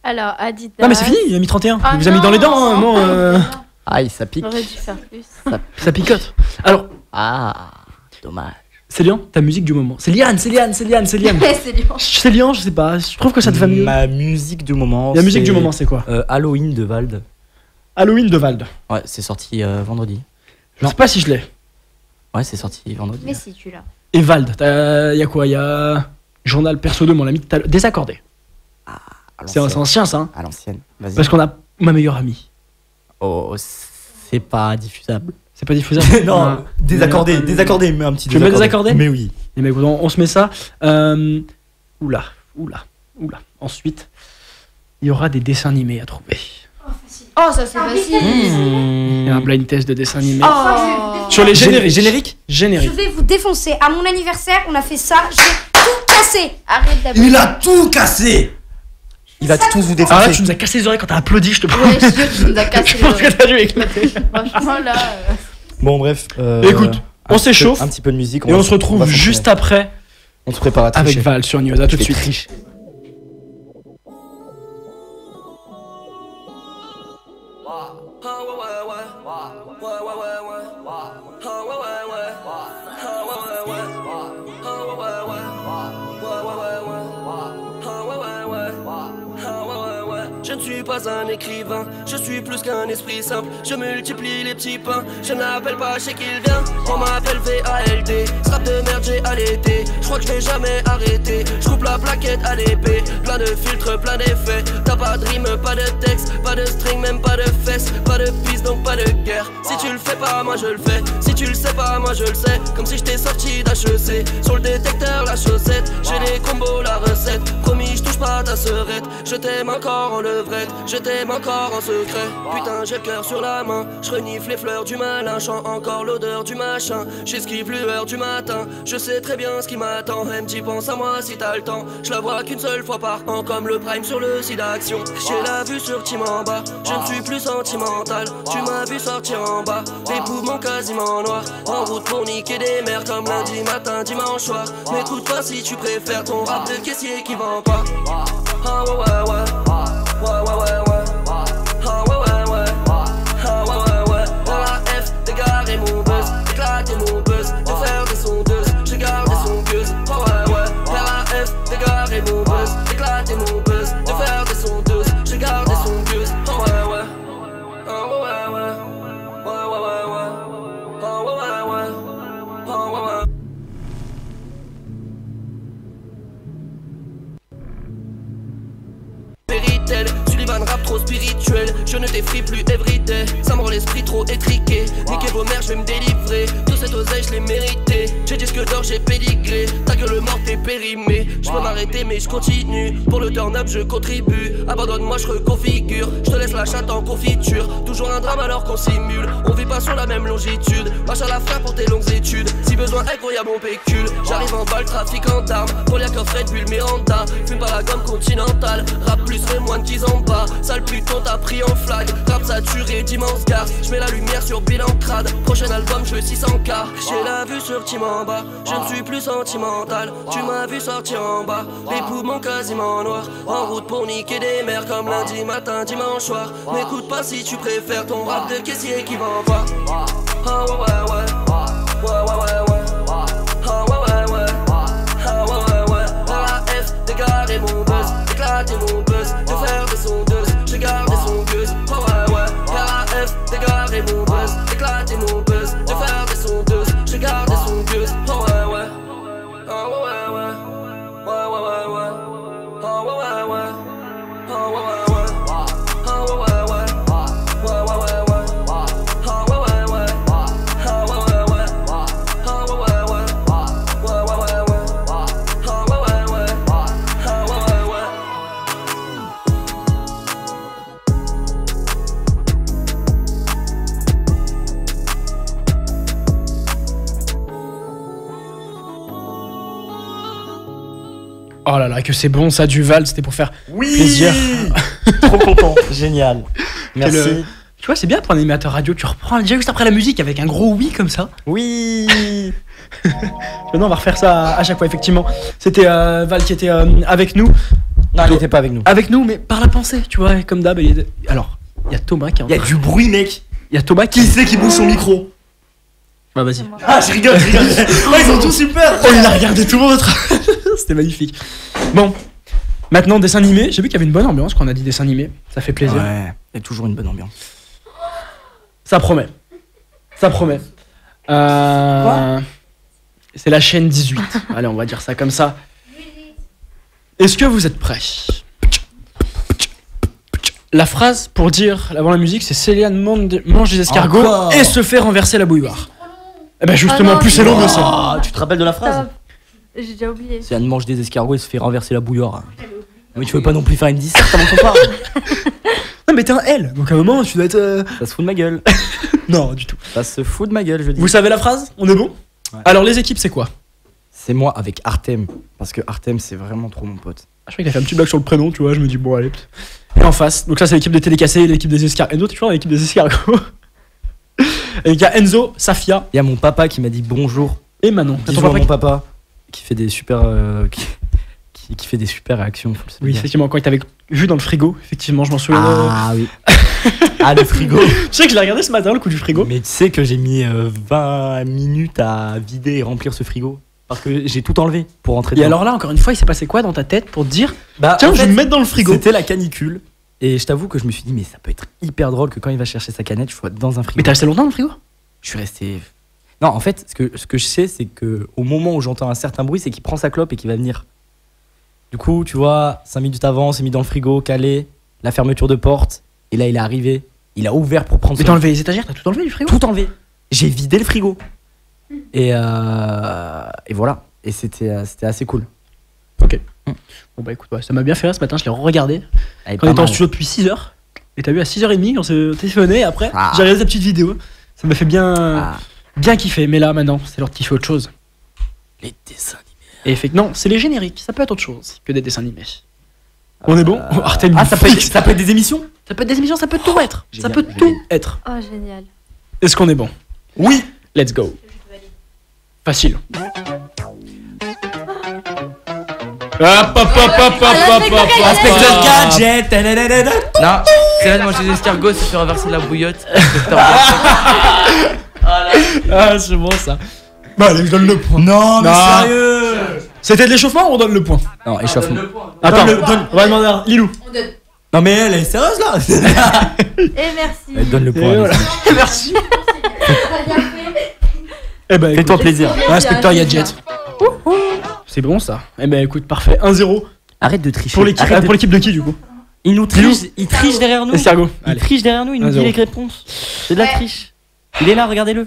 Alors, Adidas. Non mais c'est fini, il a mis 31. Ah Il vous a mis dans les dents, hein. Non, Aïe, ça pique. On aurait dû faire plus. ça picote. Alors, dommage. Célian, ta musique du moment. C'est Liane. C'est Lyon. Célian, je sais pas, je trouve que ça te va mieux. Ma musique du moment. La musique du moment, c'est quoi? Halloween de Vald. Halloween de Vald. Ouais, c'est sorti vendredi. Je sais pas si je l'ai. Ouais, c'est sorti vendredi. Mais si, tu l'as. Et Vald, y a quoi? Y a Journal perso de mon ami désaccordé. C'est ancien ça, hein. À l'ancienne. Vas-y. Parce qu'on a ma meilleure amie. Oh, c'est pas diffusable. C'est pas diffusable. Non, désaccordé, mais un petit Tu veux mettre désaccordé? Mais oui. Et ben écoute, on se met ça. Oula. Ensuite, il y aura des dessins animés à trouver. Oh, ça c'est facile. Il y a un blind test de dessins animés. Oh. Sur les génériques. Je vais vous défoncer. À mon anniversaire, on a fait ça. J'ai tout cassé. Arrête d'appeler. Il a tout cassé. Il va tout vous défoncer. Ah là, tu nous as cassé les oreilles quand t'as applaudi, je te Ouais, promets. je suis sûre que tu nous as cassé Je les pense que oreilles. t'as dû éclater. Franchement, là. Bon, bref. Écoute, on s'échauffe. Un petit peu de musique. Et on se retrouve juste après. On se prépare à avec tricher. Val sur News. À tout de suite. Triche. Je ne suis pas un écrivain, je suis plus qu'un esprit simple. Je multiplie les petits pains, je n'appelle pas chez qui il vient. On m'appelle VALD, strap de merde j'ai allaité. Je crois que je vais jamais arrêter, je coupe la plaquette à l'épée. Plein de filtres, plein d'effets. T'as pas de rime, pas de texte, pas de string, même pas de fesses. Pas de piste, donc pas de guerre. Si tu le fais pas, moi je le fais. Si tu le sais pas, moi je le sais. Comme si j'étais sorti d'HEC. Sur le détecteur, la chaussette. J'ai les combos, la recette. Promis, je touche pas à ta serette. Je t'aime encore en levrette, je t'aime encore en secret. Putain, j'ai le cœur sur la main. Je renifle les fleurs du malin. Chante encore l'odeur du machin. J'esquive lueur du matin. Je sais très bien ce qui m'attend. M, t'y penses à moi si t'as le temps. Je la vois qu'une seule fois par an, comme le prime sur le site d'action. J'ai la vue sur Tim en bas. Je ne suis plus sentimental. Tu m'as vu sortir en bas. Les poumons quasiment noirs. En route pour niquer des mères comme lundi matin, dimanche soir. M'écoute pas si tu préfères ton rap de caissier qui vend pas. Ah ouais ouais ouais. Ouais ouais ouais ouais. Ah ouais ouais ouais. Ah ouais ouais ouais. Dans la F, dégarer mon buzz, éclater mon buzz, te faire des sondeuses, j'ai gardé son gueuse. Ah ouais ouais. Dans la F, dégarer mon buzz, éclater mon buzz, te faire des sondeuses, j'ai gardé son gueuse. Ah ouais ouais. Ah ouais ouais ouais. Ouais ouais ouais ouais. Ah ouais ouais ouais. Ah ouais ouais. Fairytale, Sullivan rap trop spirituel. Je ne t'effraie plus everyday. Ça me rend l'esprit trop étriqué. Niquez vos mères, je vais me délivrer. Tout cette oseille, je l'ai mérité. J'ai disque d'or, j'ai pédigré. Ta gueule morte, t'es périmé. Je peux m'arrêter, mais je continue. Pour le turn-up, je contribue. Abandonne-moi, je reconfigure. Je te laisse la chatte en confiture. Toujours un drame alors qu'on simule. On vit pas sur la même longitude. Marche à la frère pour tes longues études. Si besoin, incroyable, mon pécule. J'arrive en balle, trafic en d'armes. Pour les coffrets, bulle Miranda. Fume pas la gomme continentale. Rap plus les moins de 10 ans bas. Sale pluton t'as pris en flag. Rap saturé d'immenses garces. J'mets la lumière sur bilan crade. Prochain album je 600K. J'ai la vue sur Tim en bas. Je ne suis plus sentimental. Tu m'as vu sortir en bas. Les poumons quasiment noirs. En route pour niquer des mères comme lundi matin, dimanche soir. M'écoute pas si tu préfères ton rap de caissier qui vend pas. Ah ouais ouais ouais. Ouais ouais ouais ouais. Ah ouais ouais ouais. Ah ouais ouais ouais. Dans la F, dégarer mon buzz, éclater mon buzz, te faire des sondeuses, j'ai gardé son gueuse. Ah ouais ouais. Dans la F, dégarer mon buzz, éclater mon buzz, te faire des sondeuses, j'ai gardé son gueuse. Ah ouais ouais. Ah ouais ouais ouais. Ouais ouais ouais ouais. Ah ouais ouais ouais. Ah ouais ouais ouais. Ah ouais ouais ouais. Ouais ouais ouais ouais. Ah ouais ouais ouais. Oh là là, que c'est bon ça, Duval, c'était pour faire Oui plaisir. Trop content, génial. Merci. Tu vois, c'est bien pour un animateur radio, tu reprends déjà juste après la musique avec un gros oui comme ça. Oui. Maintenant, on va refaire ça à chaque fois, effectivement. C'était Val qui était avec nous. Non, il n'était pas avec nous. Avec nous, mais par la pensée, tu vois, comme d'hab. Alors, il y a Thomas qui est en Il y a du bruit, mec. Il y a Thomas Qui c'est qui bouge son micro? Bah, vas-y. Ah, je rigole. Oh, ils sont tous super. Oh, il a regardé tout le monde. C'était magnifique. Bon, maintenant, dessin animé. J'ai vu qu'il y avait une bonne ambiance quand on a dit dessin animé. Ça fait plaisir. Ouais, il y a toujours une bonne ambiance. Ça promet. Ça promet. C'est la chaîne 18. Allez, on va dire ça comme ça. Est-ce que vous êtes prêts? La phrase pour dire avant la musique, c'est Céliane mange des escargots Encore et se fait renverser la bouilloire. Eh ben justement, Ah non, plus c'est long, mieux c'est. Ah, tu te rappelles de la phrase? Stop. J'ai déjà oublié. C'est Anne mange des escargots et se fait renverser la bouilloire. Mais tu veux pas non plus faire une disserte avant qu'on parle? Non mais t'es un L, donc à un moment tu dois être... Ça se fout de ma gueule. Non, du tout. Ça se fout de ma gueule, je dis. Vous savez la phrase? On est bon? Ouais. Alors les équipes, c'est quoi? C'est moi avec Artem. Parce que Artem, c'est vraiment trop mon pote. Je crois qu'il a fait un petit blague sur le prénom, tu vois, je me dis bon allez. Et en face, donc ça c'est l'équipe des télécassés, l'équipe des escargots. Enzo, tu vois, l'équipe des escargots. Et il y a Enzo, Safia. Il y a mon papa qui m'a dit bonjour. Et Manon. Bisous à mon papa qui fait des super qui fait des super réactions. Faut le savoir. Oui, effectivement, quand il t'avait vu dans le frigo, effectivement, je m'en souviens. Ah oui. Ah, le frigo. Tu sais que je l'ai regardé ce matin, le coup du frigo. Mais tu sais que j'ai mis 20 minutes à vider et remplir ce frigo. Parce que j'ai tout enlevé pour rentrer Et dedans. alors là, encore une fois, il s'est passé quoi dans ta tête pour te dire Bah, tiens, en je vais fait, me mettre dans le frigo. C'était la canicule. Et je t'avoue que je me suis dit, mais ça peut être hyper drôle que quand il va chercher sa canette, je sois dans un frigo. Mais t'as resté longtemps dans le frigo? Je suis resté. Non, en fait, ce que je sais, c'est que au moment où j'entends un certain bruit, c'est qu'il prend sa clope et qu'il va venir. Du coup, tu vois, 5 minutes avant, c'est mis dans le frigo, calé, la fermeture de porte. Et là, il est arrivé. Il a ouvert pour prendre Mais t'as enlevé les étagères, t'as tout enlevé du frigo? Tout enlevé. J'ai vidé le frigo. Et voilà. Et c'était assez cool. Ok. Bon bah écoute, ouais, ça m'a bien fait rire ce matin, je l'ai regardé. Quand on était en studio depuis 6h. Et t'as vu à 6h30 quand on s'est téléphoné après, j'ai regardé ta petite vidéo. Ça m'a fait bien kiffer. Mais là maintenant, c'est l'heure de kiffer autre chose. Les dessins animés. Et effectivement, c'est les génériques, ça peut être autre chose que des dessins animés. On est bon? Artem, ça peut être des émissions? Ça peut être des émissions, ça peut tout être. Génial, ça peut tout être. Oh, génial. Est-ce qu'on est bon? Oui. Let's go. Facile. Inspecteur Gadget. Non, Céliane mange des escargots, se fait renverser la bouillotte. Ah, c'est bon ça. Bah allez, je donne le point. Non, mais Non. sérieux. C'était de l'échauffement ou on donne le point? Non, échauffement. Attends, Donne. on va demander à Lilou. Non, mais elle est sérieuse là. Et merci. Elle donne le Et point. voilà. Merci. Eh ben, Fais-toi plaisir. Inspecteur Gadget. C'est bon ça. Eh ben écoute, parfait. 1-0 Arrête de tricher. pour l'équipe. Arrête de- Pour l'équipe de qui du coup? Il nous triche, il triche derrière nous. Escargot. Il Allez. triche derrière nous, il nous dit 1-0. les réponses. C'est de la triche. Il est là, regardez-le.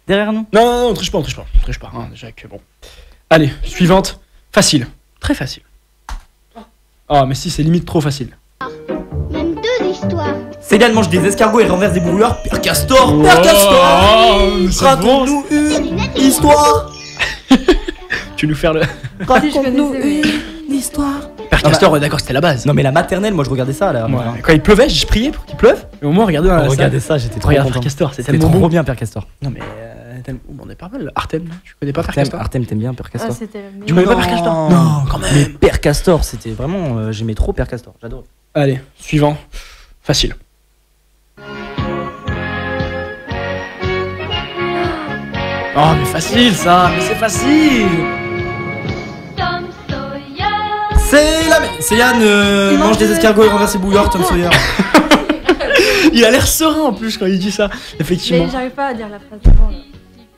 Derrière nous. Non, non, non, on triche pas, on triche pas. On triche pas, hein, déjà que bon. Allez, suivante. Facile. Très facile. Ah, mais si, c'est limite trop facile. Même deux histoires. Céliane mange des escargots et renverse des bouilloires. Père Castor, Oh, Père Castor, mais c'est raconte-nous une histoire. Tu nous faire le. Raconte-nous une histoire. Père Castor, ouais, d'accord, c'était la base. Non mais la maternelle, moi je regardais ça là. Ouais. Quand il pleuvait, je priais pour qu'il pleuve. Et au moins, regardez dans la salle. Regardez ça, j'étais trop Regarde content. Père Castor, c'est C'était tellement trop bon. bien Père Castor. Non, mais. On est pas mal. Artem, tu connais pas Père Artem, Castor? Artem, t'aimes bien Père Ah, Castor? c'était le Tu meilleur. connais pas Père Castor? Non, quand même. Mais Père Castor, c'était vraiment. J'aimais trop Père Castor, j'adore. Allez, suivant. Facile. Oh, mais facile ça, mais c'est facile. Céliane mange des escargots et renverse des bouilloires, Tom Sawyer. Il a l'air serein en plus quand il dit ça, effectivement. Mais j'arrive pas à dire la phrase d'avant. là.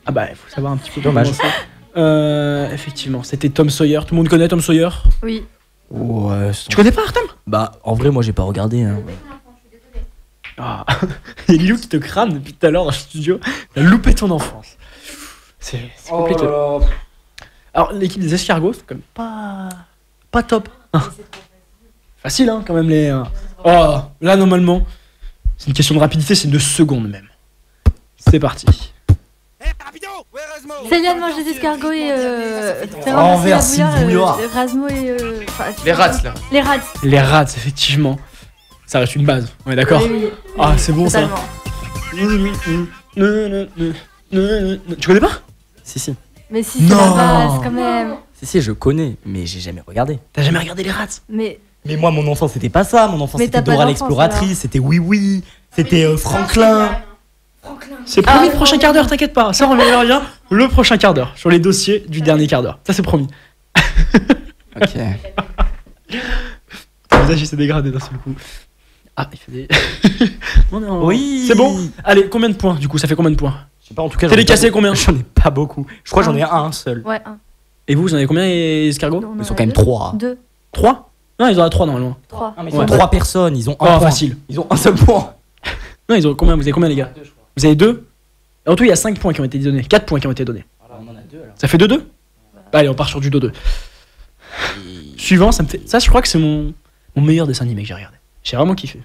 Ah bah, il faut savoir un petit peu. Dommage. comment c'est. Effectivement, c'était Tom Sawyer. Tout le monde connaît Tom Sawyer? Oui. Ouais, Tu connais pas Artem? Bah, en vrai, moi j'ai pas regardé. Hein. Ah, il y a Lilou qui te crame depuis tout à l'heure dans le studio. T'as loupé ton enfance. C'est compliqué. Alors, l'équipe des escargots, c'est quand même pas top. Facile, hein, quand même, les. Oh, là, normalement, c'est une question de rapidité, c'est 2 secondes même. C'est parti. Céline mange des escargots et fait Renverse ramasser la bouillard. Erasmo et Les rats là. Les rats. Les rats, effectivement. Ça reste une base, on est d'accord? Oui, oui. Ah, c'est bon ça. Totalement. Tu connais pas? Si. Mais si, c'est la base quand même. Si, je connais, mais j'ai jamais regardé. T'as jamais regardé les rats? Mais moi, mon enfance, c'était pas ça. Mon enfance, Mais c'était t'as pas Dora d'enfance, l'exploratrice, alors. c'était Oui, c'était Franklin. C'est promis le prochain quart d'heure, t'inquiète pas. Ça, on revient le prochain quart d'heure sur les dossiers du dernier quart d'heure. Ça, c'est promis. Ok. Ton visage, il s'est dégradé d'un seul coup. Ah, il fait des. Oui. C'est bon. Allez, combien de points du coup? Ça fait combien de points? Je sais pas, en tout cas. Télécassé, combien? J'en ai pas beaucoup. Je crois que j'en ai un seul. Ouais, un. Et vous en avez combien, escargots? Ils sont quand même 3. 2. 3? Non, ils en ont 3 normalement. 3. Ils sont 3 personnes, ils ont un point. Facile. Ils ont un seul point. Non, ils ont combien? Vous avez combien, les gars? Vous avez 2? En tout, il y a 5 points qui ont été donnés. 4 points qui ont été donnés. On en a 2 alors. Ça fait 2-2? Allez, on part sur du 2-2. Suivant, ça me fait. Ça, je crois que c'est mon meilleur dessin animé que j'ai regardé. J'ai vraiment kiffé.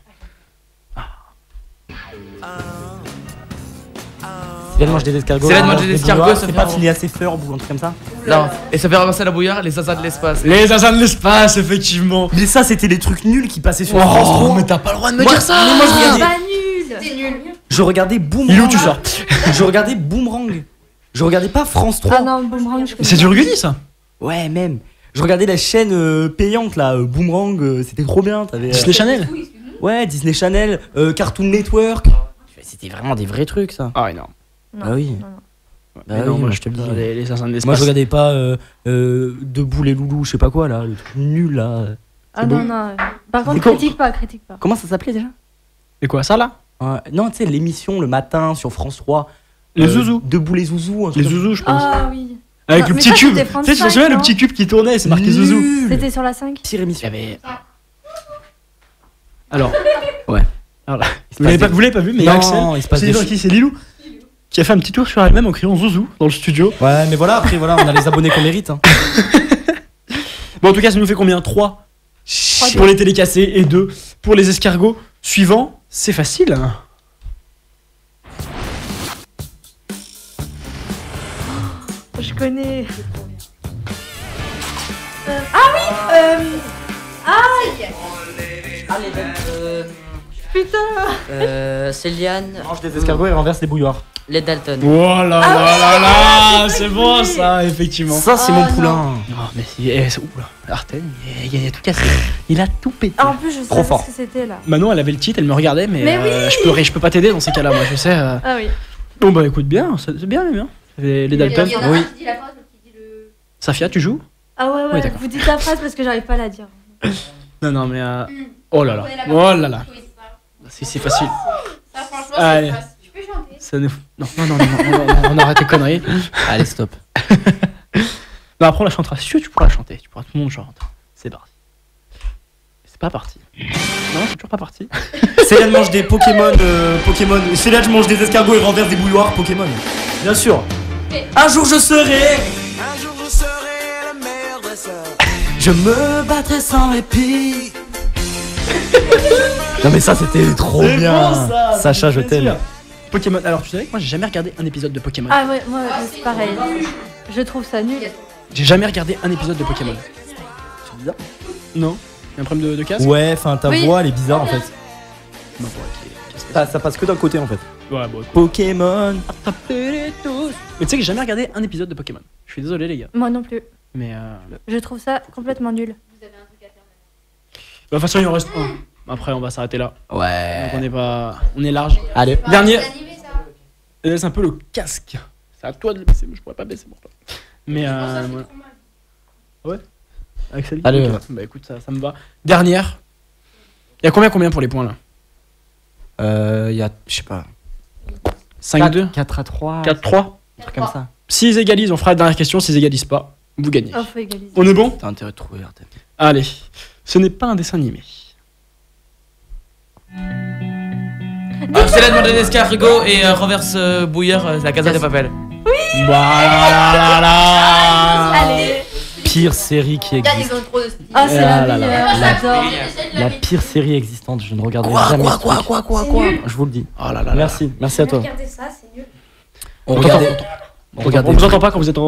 Céline mange des escargots. Céline mange des escargots, ça c'est fait pas un- Phineas et Ferb ou un truc comme ça? Non. Et ça fait ramasser la bouillarde, les zazas de l'espace. Les Zazans de l'espace, effectivement. Mais ça, c'était les trucs nuls qui passaient sur Oh, France 3. mais t'as pas le droit de me Moi- dire ça. mais moi, je C'est regardais- pas nul. C'est nul. Je regardais Boomerang. Il est où tu sors? Je regardais Boomerang. Je regardais pas France 3. Ah non, Boomerang, je connais C'est pas. du rugby, ça? Ouais, même. Je regardais la chaîne payante là, Boomerang, c'était trop bien. T'avais, Disney Channel? Ouais, Disney Channel, Cartoon Network. C'était vraiment des vrais trucs ça. Ah, énorme. Non, Bah oui. non, non. Bah Mais oui, non, moi je te le dis. Les Zazans de l'espace. Moi je regardais pas Debout les loulous, je sais pas quoi là, le truc nul là. Ah non, non. Par contre, C'est quoi critique pas. Comment ça s'appelait déjà? Et quoi, ça là? Non, tu sais, l'émission le matin sur France 3. Les zouzous. Debout les zouzous. un Les truc comme- zouzous, je pense. Ah oui. Avec Non, le mais petit ça, cube. c'était Tu France sais, tu te 5, souviens le non petit cube qui tournait, c'est marqué Nul. zouzou. C'était sur la 5. Pire émission. Il y avait. Alors. Ouais. Alors là, se vous l'avez passe pas, vous l'avez pas vu, mais Non, Axel, il se passe c'est des qui? C'est Lilou qui a fait un petit tour sur elle-même en criant zouzou dans le studio. Ouais, mais voilà, après voilà, on a les abonnés qu'on mérite. Hein. Bon, en tout cas, ça nous fait combien? 3 pour les télécassés et 2 pour les escargots. Suivant, c'est facile. Je connais. Ah oui. Putain. Céliane. Mange des escargots et renverse les bouillards. Les Dalton. Oh là là là là, c'est bon ça, effectivement. Ça, c'est mon poulain. Oh, mais c'est. Oula, Arten, il a tout cassé. Il a tout pété. Ah, en plus, je sais Trop pas fort. ce que c'était là. Manon, elle avait le titre, elle me regardait, mais, Mais oui. je peux pas t'aider dans ces cas-là, moi, je sais. Ah oui. Bon, bah écoute bien, c'est bien, bien. Les Dalton. Oui. Safia, tu joues? Ah ouais, Oui, ouais. d'accord. Vous dites la phrase parce que j'arrive pas à la dire. Non, non, mais. Oh là là. Oh là là. C'est facile. Ça, franchement, Allez. c'est facile. Tu peux chanter. Ça nous... Non, on arrête les conneries. Allez, stop. Non, après on la chantera. Si tu pourras la chanter, tout le monde chante. C'est parti. C'est pas parti. Non, c'est toujours pas parti. Céline mange des Pokémon. Céline mange des escargots et renverse des bouillards Pokémon. Bien sûr. Un jour je serai. Un jour je serai le meilleur dresseur. Je me battrai sans répit. Non mais ça c'était trop C'est bien. bon, ça Sacha, je fait plaisir. t'aime. Pokémon. Alors tu savais que moi j'ai jamais regardé un épisode de Pokémon. Ah ouais, moi c'est pareil. Je trouve ça nul. J'ai jamais regardé un épisode de Pokémon. C'est bizarre. Non. Il y a un problème de casque. Ouais, enfin ta Oui. voix elle est bizarre en fait. Bon, qu'est-ce que Ça passe que d'un côté en fait. c'est Ouais, bon. Pokémon. Attrapez-les tous. Mais tu sais que j'ai jamais regardé un épisode de Pokémon. Je suis désolé les gars. Moi non plus. Mais Je trouve ça complètement nul. de toute façon il en reste un. Après on va s'arrêter là. Ouais. Donc on est pas. On est large. Allez. Dernier. C'est un peu le casque. C'est à toi de le baisser, mais je pourrais pas baisser pour toi. Mais ouais. Axel. Allez, ok. ouais. Bah écoute, ça me va. Dernière. Il y a combien pour les points là? Il y a, je sais pas. 5-2 4 à 3. 4-3. Un truc comme ça. S'ils égalisent, on fera la dernière question. S'ils égalisent pas, vous gagnez. Oh, faut égaliser. On est bon? T'as intérêt de trouver Artem. Allez. Ce n'est pas un dessin animé. Céline mange des escargots et renverse bouillard, la Casa de Papel. Voilà. Allez. Pire série qui Regarde, existe. ils ont trop de style. Ah, c'est Ah la là là. meilleure, j'adore. La pire série existante, je ne regarderai Quoi, jamais. quoi, ce quoi, truc. quoi, C'est nul. Je vous le dis. Oh là là là. Merci à toi. Regardez ça, c'est nul. On Attends, regardait. attends. On vous entend pas quand vous êtes pas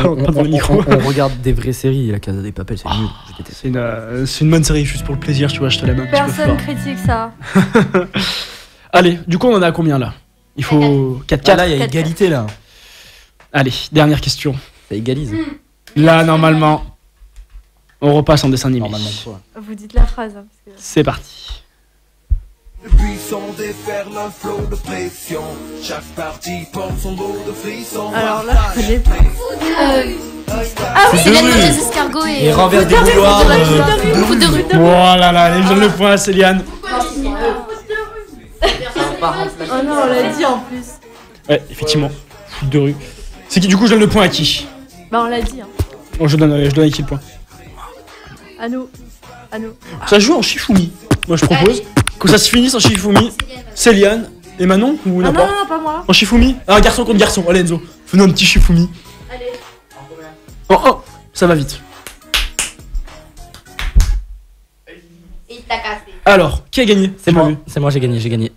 devant le micro. On regarde des vraies séries, La Casa des Papel, c'est nul. Je déteste. C'est une bonne série, juste pour le plaisir, tu vois, je te l'aime un petit peu Personne fort. critique ça. Allez, du coup, on en a à combien là? Il faut 4-4. Ah là, il y a égalité là. Allez, dernière question. Ça égalise. Là, normalement, on repasse en dessin animé. Normalement, quoi. Vous dites la phrase. Hein, parce que... C'est parti. Le buisson déferle un flot de pression. Chaque partie porte son lot de frissons. Alors là, je connais pas. Ah oui, C'est il a de mis rue. des escargots et. Et renverse des bouilloires. Foot de rue. Voilà, là, allez, je donne le point à Céliane. Oh non, on l'a dit en plus. Ouais, effectivement, foot de rue. C'est qui, du coup, je donne le point à qui? Bah, on l'a dit. Hein. Bon, je donne à qui le point? À nous. À nous. Ça se joue en Shifumi. Moi, je propose que ça se finisse en Shifumi. Céliane et Manon ou Ah non, n'importe. non, pas moi. En Shifumi. Ah, garçon contre garçon. Allez, Enzo, fais-nous un petit Shifumi. Allez. Oh, ça va vite. Il t'a cassé. Alors, qui a gagné? C'est moi, j'ai gagné. J'ai gagné.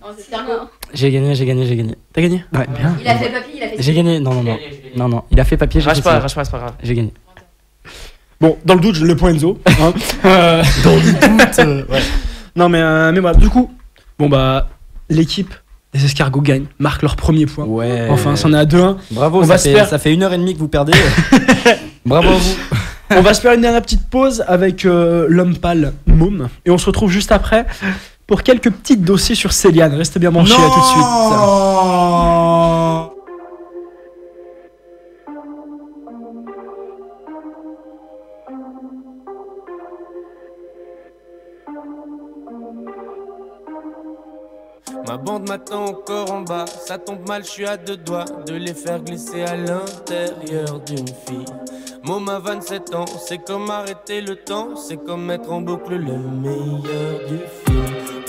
T'as gagné? Ouais, bien. Il a fait papier, il a fait. J'ai gagné, non, il a fait papier, j'ai Rage fait pas, ça. c'est pas grave. J'ai gagné. Bon, dans le doute, je donne le point Enzo. Hein. Dans le doute, ouais. Non, mais voilà, du coup, bon bah, l'équipe des escargots gagne, marque leur premier point. Ouais. Enfin, c'en est à 2-1. Bravo, On va se faire- ça fait 1h30 que vous perdez. Bravo à vous. On va se faire une dernière petite pause avec l'homme pâle Môme. Et on se retrouve juste après pour quelques petits dossiers sur Céliane. Restez bien branchés, à tout de suite. Ma bande m'attend encore en bas, ça tombe mal, je suis à 2 doigts de les faire glisser à l'intérieur d'une fille. Môme a 27 ans, c'est comme arrêter le temps, c'est comme mettre en boucle le meilleur du film.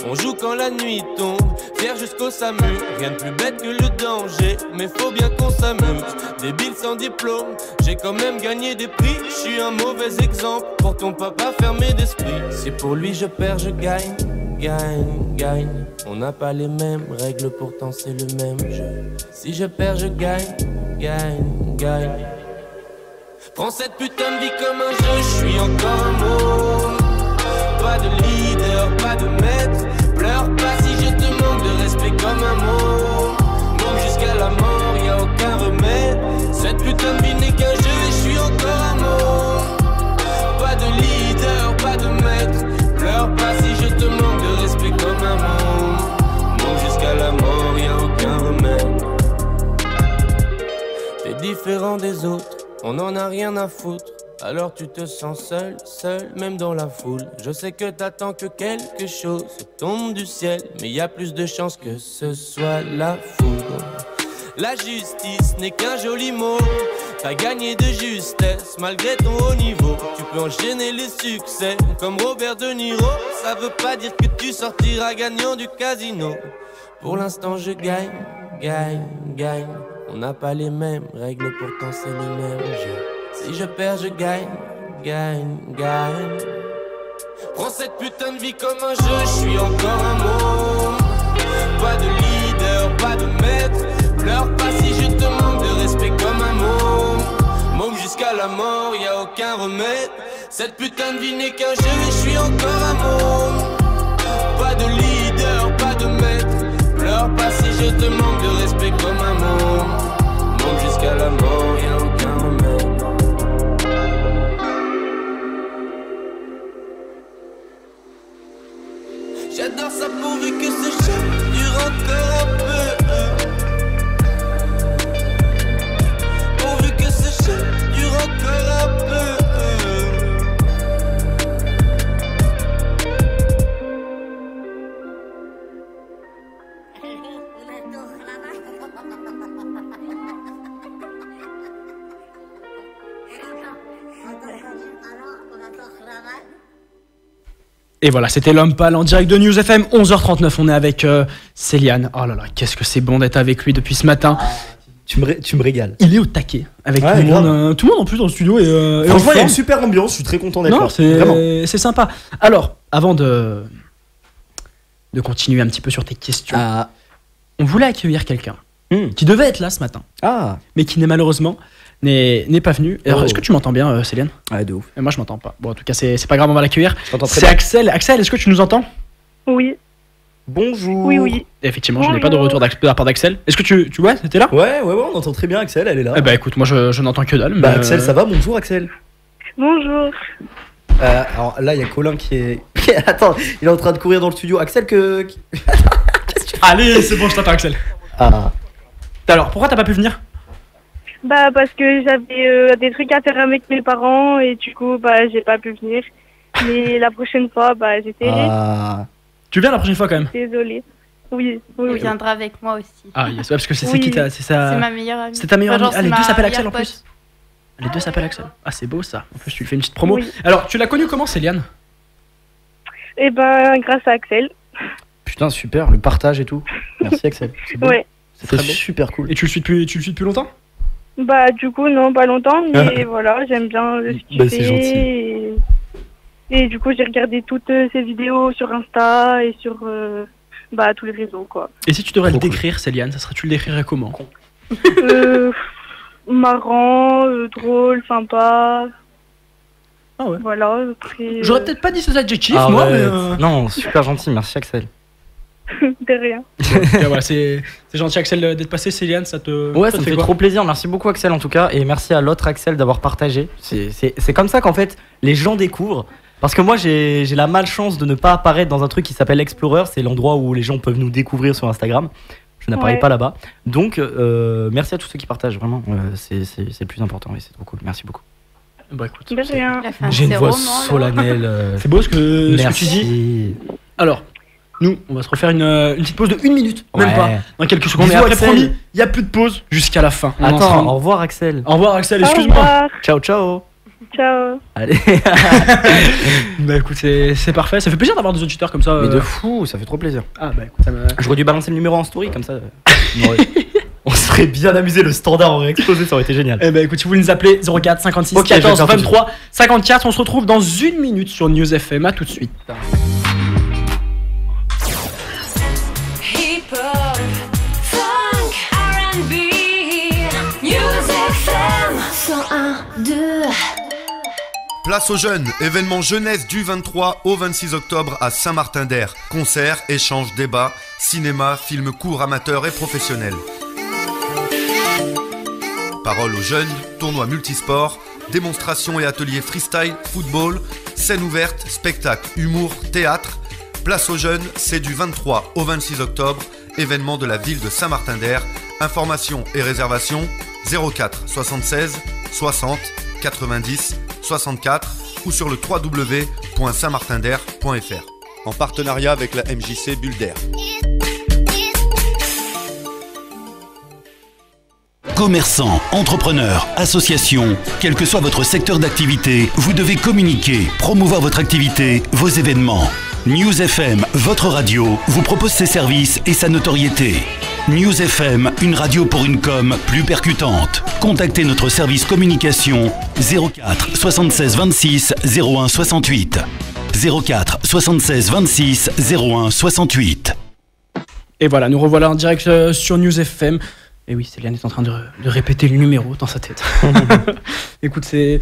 On joue quand la nuit tombe, fier jusqu'au SAMU, rien de plus bête que le danger, mais faut bien qu'on s'amuse. Débile sans diplôme, j'ai quand même gagné des prix, je suis un mauvais exemple pour ton papa fermé d'esprit. Si pour lui je perds, je gagne. Gagne. On n'a pas les mêmes règles, pourtant c'est le même jeu. Si je perds, je gagne. Prends cette putain de vie comme un jeu, je suis encore un môme. Pas de leader, pas de maître. Pleure pas si je te manque de respect comme un môme. Môme jusqu'à la mort, y a aucun remède. Cette putain de vie n'est qu'un jeu, je suis encore un môme. Pas de leader, pas de maître. Pleure pas si je te manque de respect comme un môme. Môme jusqu'à la mort, y a aucun remède. T'es différent des autres, on en a rien à foutre. Alors tu te sens seul, même dans la foule. Je sais que t'attends que quelque chose tombe du ciel, mais y a plus de chances que ce soit la foudre. La justice n'est qu'un joli mot. T'as gagné de justesse malgré ton haut niveau. Tu peux enchaîner les succès comme Robert De Niro. Ça veut pas dire que tu sortiras gagnant du casino. Pour l'instant je gagne. On n'a pas les mêmes règles, pourtant c'est le même jeu. Si je perds, je gagne. Prends cette putain de vie comme un jeu, je suis encore un môme. Pas de leader, pas de maître. Pleure pas si je te manque de respect comme un môme. Môme jusqu'à la mort, y a aucun remède. Cette putain de vie n'est qu'un jeu et je suis encore un môme. Pas de leader, pas de maître. Pleure pas si je te manque de respect comme un môme. Môme jusqu'à la mort, y a aucun remède. J'adore ça pourvu que ce jeu dure encore un peu. Pourvu que ce jeu dure encore un peu. Et voilà, c'était l'homme pâle en direct de News FM, 11h39. On est avec Céliane. Oh là là, qu'est-ce que c'est bon d'être avec lui depuis ce matin. Tu me régales. Il est au taquet avec Ouais, tout le grave. monde. Tout le monde en plus dans le studio. Et Franchement, il y a forme. une super ambiance, je suis très content d'être Non, là. Vraiment. c'est sympa. Alors, avant de continuer un petit peu sur tes questions, on voulait accueillir quelqu'un qui devait être là ce matin, mais qui n'est malheureusement n'est pas venu. Alors, est-ce que tu m'entends bien, Céline? Ouais, de ouf. Et moi, je m'entends pas. Bon, en tout cas, c'est pas grave, on va l'accueillir. t'entends très C'est bien. Axel. Axel, est-ce que tu nous entends? Oui. Bonjour. Oui. Effectivement, je n'ai pas de retour de la part d'Axel. Est-ce que tu vois, c'était là? Ouais, on entend très bien Axel, elle est là. Eh bah écoute, moi je n'entends que dalle. Bah mais, Axel, ça va? Bonjour Axel. Bonjour. Alors là, il y a Colin qui est. Attends, il est en train de courir dans le studio. Axel, Allez, c'est bon, je t'entends, Axel. Ah. Alors, pourquoi t'as pas pu venir? Bah parce que j'avais des trucs à faire avec mes parents et du coup bah j'ai pas pu venir. Mais la prochaine fois bah j'essaierai. Tu viens la prochaine fois quand même? Désolée. Oui. Il viendra avec moi aussi. Ah, yes, ouais, parce que c'est Oui, qui ta. C'est ma meilleure amie. C'est ta meilleure Enfin, amie. genre, Ah, les c'est deux ma s'appellent Axel en meilleure plus. Les deux s'appellent Axel. Ah, c'est beau ça. En plus, tu lui fais une petite promo. Oui. Alors, tu l'as connu comment, Céliane? Et ben grâce à Axel. Putain, super, le partage et tout. Merci Axel. C'est beau. Ouais. C'était super cool. Et tu le suis depuis longtemps? Bah du coup non pas longtemps mais voilà j'aime bien ce qu'il Bah, fait c'est gentil. et du coup j'ai regardé toutes ses vidéos sur Insta et sur bah tous les réseaux quoi. Et si tu devrais le décrire, Céliane, tu le décrirais comment? Marrant, drôle, sympa. Ah ouais. Voilà. Après, J'aurais peut-être pas dit ces adjectifs, Ah moi, ouais. mais. Non, super gentil, merci Axel. de rien. Et voilà, c'est gentil, Axel, d'être passé. Céliane, ça te. Ouais, ça me te fait quoi? trop plaisir. Merci beaucoup Axel en tout cas, et merci à l'autre Axel d'avoir partagé. C'est comme ça qu'en fait les gens découvrent. Parce que moi j'ai la malchance de ne pas apparaître dans un truc qui s'appelle Explorer, c'est l'endroit où les gens peuvent nous découvrir sur Instagram. Je n'apparais pas là-bas. Donc merci à tous ceux qui partagent, vraiment. C'est le plus important et c'est trop cool. Merci beaucoup. Bah écoute, de rien. J'ai une voix solennelle. C'est beau ce que Merci. tu dis. Alors, nous, on va se refaire une petite pause de 1 minute, même Ouais. pas, dans quelques secondes. Bisous, Et après, Axel. promis, il n'y a plus de pause jusqu'à la fin. On en sera- Attends, au revoir Axel. Au revoir, Axel, Au excuse-moi. revoir. Ciao, ciao. Ciao. Allez. Bah écoute, c'est parfait. Ça fait plaisir d'avoir des auditeurs comme ça. Mais de fou, ça fait trop plaisir. Ah bah écoute, ça me. J'aurais dû balancer le numéro en story comme ça. On serait bien amusé, le standard aurait explosé, ça aurait été génial. Eh bah écoute, si vous voulez nous appeler 04 56 Ok, je vais 14 faire tout de 23 54, on se retrouve dans 1 minute sur News FM. À tout de suite. Hip-hop, funk, R&B, News FM 101.2. Place aux jeunes, événement jeunesse du 23 au 26 octobre à Saint-Martin-d'Air. Concerts, échanges, débats, cinéma, films courts amateurs et professionnels. Parole aux jeunes, tournois multisports, démonstrations et ateliers freestyle, football, scène ouverte, spectacle, humour, théâtre. Place aux jeunes, c'est du 23 au 26 octobre, événement de la ville de Saint-Martin-d'Air. Informations et réservations 04 76 60 90 64 ou sur le www.saintmartindair.fr. En partenariat avec la MJC Bulle d'Air. Commerçants, entrepreneurs, associations, quel que soit votre secteur d'activité, vous devez communiquer, promouvoir votre activité, vos événements. News FM, votre radio, vous propose ses services et sa notoriété. News FM, une radio pour une com plus percutante. Contactez notre service communication 04 76 26 01 68. 04 76 26 01 68. Et voilà, nous revoilà en direct sur News FM. Et oui, Céliane est en train de répéter le numéro dans sa tête. Écoute, c'est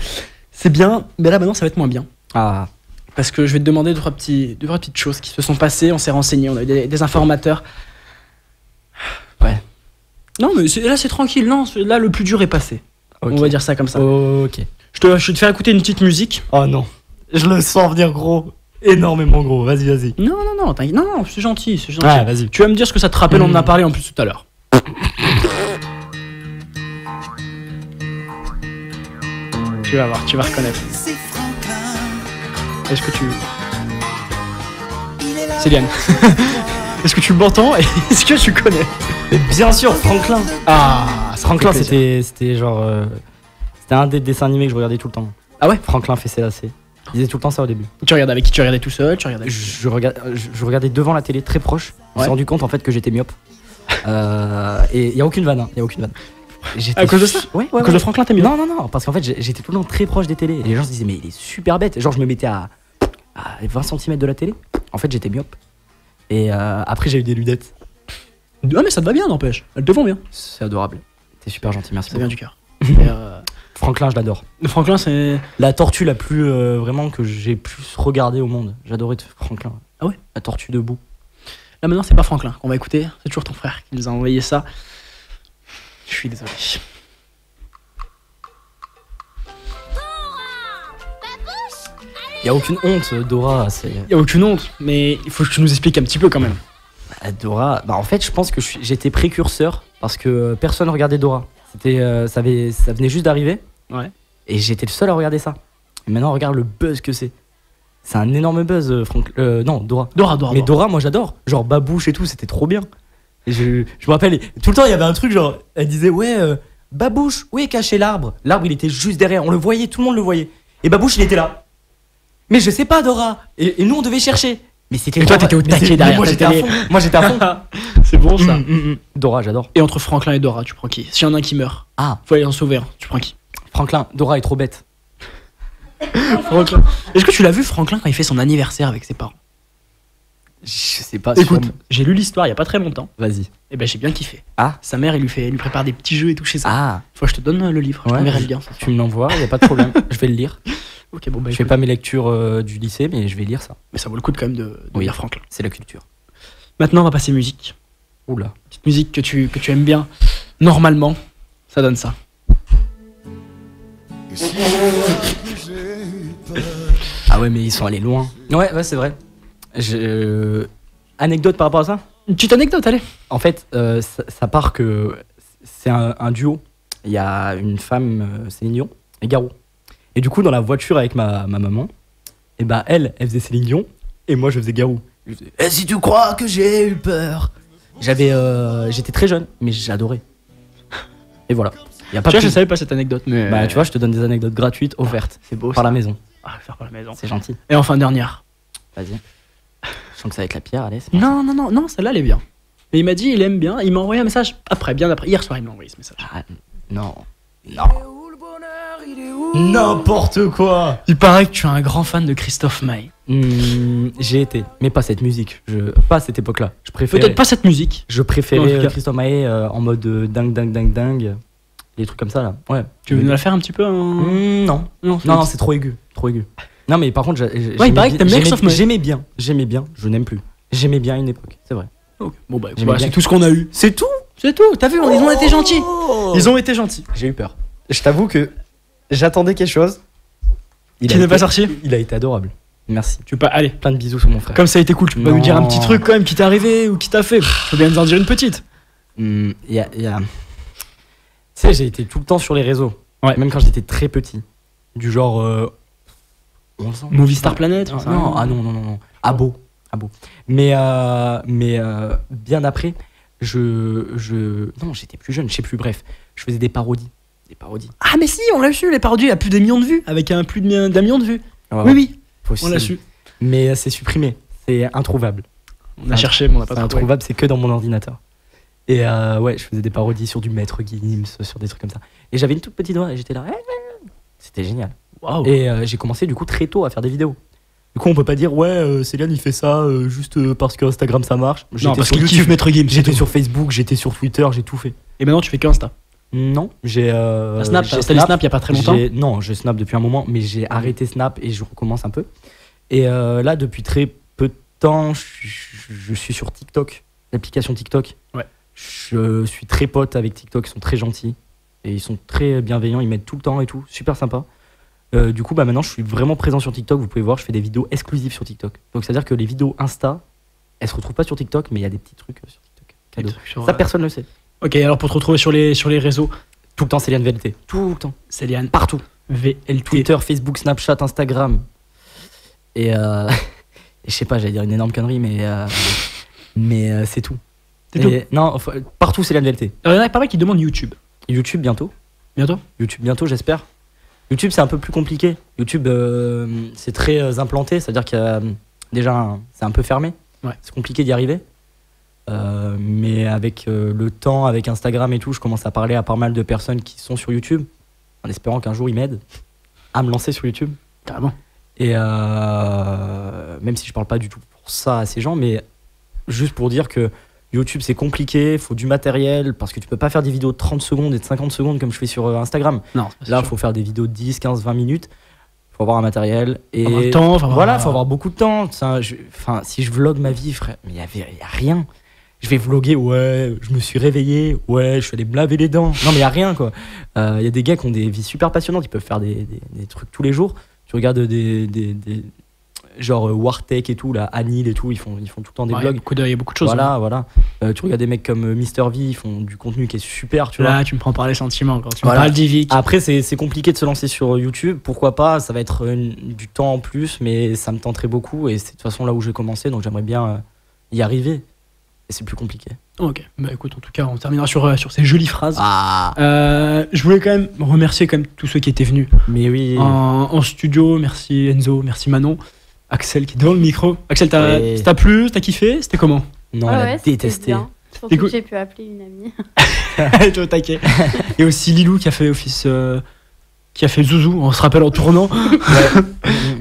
bien, mais là maintenant ça va être moins bien. Ah. Parce que je vais te demander deux, trois petites choses qui se sont passées, on s'est renseigné, on a eu des informateurs. Ouais. Non, mais là c'est tranquille, non, là le plus dur est passé. Okay. On va dire ça comme ça. Ok. Je vais te faire écouter une petite musique. Oh non. Je le sens venir gros. Énormément gros. Vas-y, vas-y. Non, t'inquiète. Non, c'est gentil, c'est gentil. Ah, vas-y. Tu vas me dire ce que ça te rappelle, on en a parlé en plus tout à l'heure. Tu vas voir, tu vas reconnaître. Est-ce que tu... Céliane. Est-ce que tu m'entends et est-ce que tu connais? Mais bien sûr, Franklin. Ah, Franklin, c'était genre... C'était un des dessins animés que je regardais tout le temps. Ah ouais? Franklin fait CAC. Il disait tout le temps ça au début. Tu regardais avec qui? Tu regardais tout seul? Tu regardais... Je regardais devant la télé très proche. Je me suis rendu compte en fait que j'étais myope. Et il n'y a aucune vanne. Il y a aucune vanne. À cause de ça? Ouais, à cause de Franklin, t'es mieux? Non, parce qu'en fait j'étais tout le temps très proche des télés. Et les gens se disaient mais il est super bête. Genre je me mettais à 20 cm de la télé. En fait j'étais myope. Et après j'ai eu des lunettes. Ah, mais ça te va bien, n'empêche. Elles te vont bien. C'est adorable. T'es super gentil, merci. Ça vient du cœur. Franklin, je l'adore. Franklin, c'est la tortue la plus vraiment que j'ai plus regardée au monde. J'adorais Franklin. Ah ouais. La tortue debout. Là maintenant, c'est pas Franklin qu'on va écouter. C'est toujours ton frère qui nous a envoyé ça. Je suis désolé. Y a aucune honte, Dora. Y a aucune honte, mais il faut que tu nous expliques un petit peu quand même. Dora, bah en fait, je pense que j'étais précurseur parce que personne regardait Dora. Ça venait juste d'arriver. Ouais. Et j'étais le seul à regarder ça. Et maintenant, regarde le buzz que c'est. C'est un énorme buzz, non, Dora. Dora. Mais Dora, moi j'adore. Genre Babouche et tout, c'était trop bien. Et je me rappelle, tout le temps il y avait un truc genre, elle disait ouais, Babouche, où est caché l'arbre? L'arbre il était juste derrière, on le voyait, tout le monde le voyait. Et Babouche il était là. Mais je sais pas, Dora. Et nous on devait chercher. Mais c'était. Et toi t'étais au taquet derrière. Moi j'étais à fond. Moi j'étais à fond. C'est bon ça. Dora, j'adore. Et entre Franklin et Dora, tu prends qui? S'il y en a un qui meurt, faut aller en sauver un. Tu prends qui? Franklin. Dora est trop bête. Franklin. Est-ce que tu l'as vu Franklin quand il fait son anniversaire avec ses parents? Je sais pas. Écoute, j'ai lu l'histoire il y a pas très longtemps. Vas-y. Et ben j'ai bien kiffé. Ah. Sa mère, elle lui prépare des petits jeux et tout chez ça. Ah. Faut que je te donne le livre. Je t'enverrai le lien. Tu me l'envoies, y a pas de problème. Je vais le lire. Ok, bon bah. Je fais pas mes lectures du lycée, mais je vais lire ça. Mais ça vaut le coup quand même de lire Franklin. C'est la culture. Maintenant, on va passer musique. Oula. Petite musique que tu aimes bien. Normalement, ça donne ça. Ah ouais, mais ils sont allés loin. Ouais, c'est vrai. Anecdote par rapport à ça? Une petite anecdote, allez. En fait, ça part que c'est un duo. Il y a une femme, Céline Dion, et Garou. Et du coup, dans la voiture avec ma maman, et bah elle faisait Céline Dion, et moi je faisais Garou. Je faisais, et si tu crois que j'ai eu peur? J'étais très jeune, mais j'adorais. Et voilà. Y a pas tu vois, je savais pas cette anecdote, mais. Bah, tu vois, je te donne des anecdotes gratuites offertes. C'est beau. Par la maison. Ah, faire par la maison. C'est gentil. Et enfin, dernière. Vas-y. Je sens que ça va être la pierre, allez. Non, celle-là, elle est bien. Mais il m'a dit, il aime bien. Il m'a envoyé un message après, bien après. Hier soir, il m'a envoyé ce message. Ah, non. N'importe quoi. Il paraît que tu es un grand fan de Christophe Maé. J'ai été, mais pas cette musique. Pas à cette époque-là. Je préférais. Peut-être pas cette musique. Je préférais Christophe Maé en mode dingue. Des trucs comme ça là. Ouais. Tu veux nous la faire un petit peu Non, c'est trop aigu. Non, mais par contre, il paraît que t'aimes bien Christophe Maé. J'aimais bien. Je n'aime plus. J'aimais bien une époque, c'est vrai. Okay. Bon bah, c'est tout ce qu'on a eu. C'est tout. T'as vu, ils ont été gentils. Ils ont été gentils. J'ai eu peur. Je t'avoue que j'attendais quelque chose. Qui n'est pas sorti. Il a été adorable. Merci. Tu peux pas. Allez. Plein de bisous sur mon frère. Comme ça a été cool. Tu peux pas lui dire un petit truc quand même qui t'est arrivé ou qui t'a fait. Faut bien nous en dire une petite. Tu sais, j'ai été tout le temps sur les réseaux. Ouais. Même quand j'étais très petit. Du genre. Movie Star Planet. Non. Abo. Mais bien après, non, j'étais plus jeune, je sais plus, bref. Je faisais des parodies. Ah, mais si, on l'a su, les parodies, il y a plus d'un million de vues. Avec plus d'un million de vues. Ouais, oui. On l'a su. Mais c'est supprimé, c'est introuvable. On a cherché, mais on n'a pas trouvé. Introuvable, c'est que dans mon ordinateur. Et ouais, je faisais des parodies sur du Maître Gims, sur des trucs comme ça. Et j'avais une toute petite voix et j'étais là. C'était génial. Wow. Et j'ai commencé du coup très tôt à faire des vidéos. Du coup, on peut pas dire Céliane il fait ça juste parce que Instagram ça marche. Non, parce qu'il kiffe Maître Gims. J'étais sur Facebook, j'étais sur Twitter, j'ai tout fait. Et maintenant tu fais que Insta? Non, j'ai Snap. T'as installé Snap il y a pas très longtemps? Non, j'ai Snap depuis un moment, mais j'ai arrêté Snap et je recommence un peu. Et là, depuis très peu de temps, je suis sur TikTok, l'application TikTok. Ouais. Je suis très pote avec TikTok, ils sont très gentils et ils sont très bienveillants, ils m'aident tout le temps et tout, super sympa. Du coup, maintenant, je suis vraiment présent sur TikTok. Vous pouvez voir, je fais des vidéos exclusives sur TikTok. Donc, c'est-à-dire que les vidéos Insta, elles se retrouvent pas sur TikTok, mais il y a des petits trucs sur TikTok. Cadeau. Ça, personne ne le sait. Ok, alors pour te retrouver sur les réseaux, tout le temps, Céliane VLT. Tout le temps. Céliane. Partout. VLT. Twitter, Facebook, Snapchat, Instagram. Et je sais pas, j'allais dire une énorme connerie, mais c'est tout. C'est tout. Non, partout, Céliane VLT. Alors, il y en a pas mal qui demandent YouTube. YouTube bientôt. YouTube bientôt, j'espère. YouTube, c'est un peu plus compliqué. YouTube, c'est très implanté, c'est-à-dire qu'il y a déjà c'est un peu fermé. Ouais. C'est compliqué d'y arriver. Mais avec le temps, avec Instagram et tout, je commence à parler à pas mal de personnes qui sont sur YouTube, en espérant qu'un jour ils m'aident à me lancer sur YouTube. Carrément. Et même si je parle pas du tout pour ça à ces gens, mais juste pour dire que YouTube c'est compliqué, faut du matériel parce que tu peux pas faire des vidéos de 30 secondes et de 50 secondes comme je fais sur Instagram. Non, là il faut faire des vidéos de 10, 15, 20 minutes. Faut avoir un matériel et avoir le temps, faut avoir beaucoup de temps. Si je vlog ma vie, frère, mais il y a rien. Je vais vlogger, ouais, je me suis réveillé, ouais, je suis allé me laver les dents. Non mais il y a rien quoi. Il y a des gars qui ont des vies super passionnantes, ils peuvent faire des trucs tous les jours. Tu regardes des genre Wartech et tout, là, Anil et tout, ils font tout le temps des vlogs. Il y a beaucoup de choses. Voilà. Tu regardes des mecs comme Mr V, ils font du contenu qui est super, tu vois. Là, tu me prends par les sentiments quand tu me parles d'Ivik. Après, c'est compliqué de se lancer sur YouTube. Pourquoi pas, ça va être du temps en plus, mais ça me tenterait beaucoup et c'est de toute façon là où je vais commencer, donc j'aimerais bien y arriver. Et c'est plus compliqué. Ok, bah écoute, en tout cas, on terminera sur ces jolies phrases. Je voulais quand même remercier quand même tous ceux qui étaient venus. Mais oui. En studio, merci Enzo, merci Manon. Axel qui est devant le micro. Axel, t'as plu, t'as kiffé, c'était comment? Non, elle a détesté. Surtout que j'ai pu appeler une amie. Elle était au taquet. Et aussi Lilou qui a fait office, qui a fait Zouzou, on se rappelle en tournant.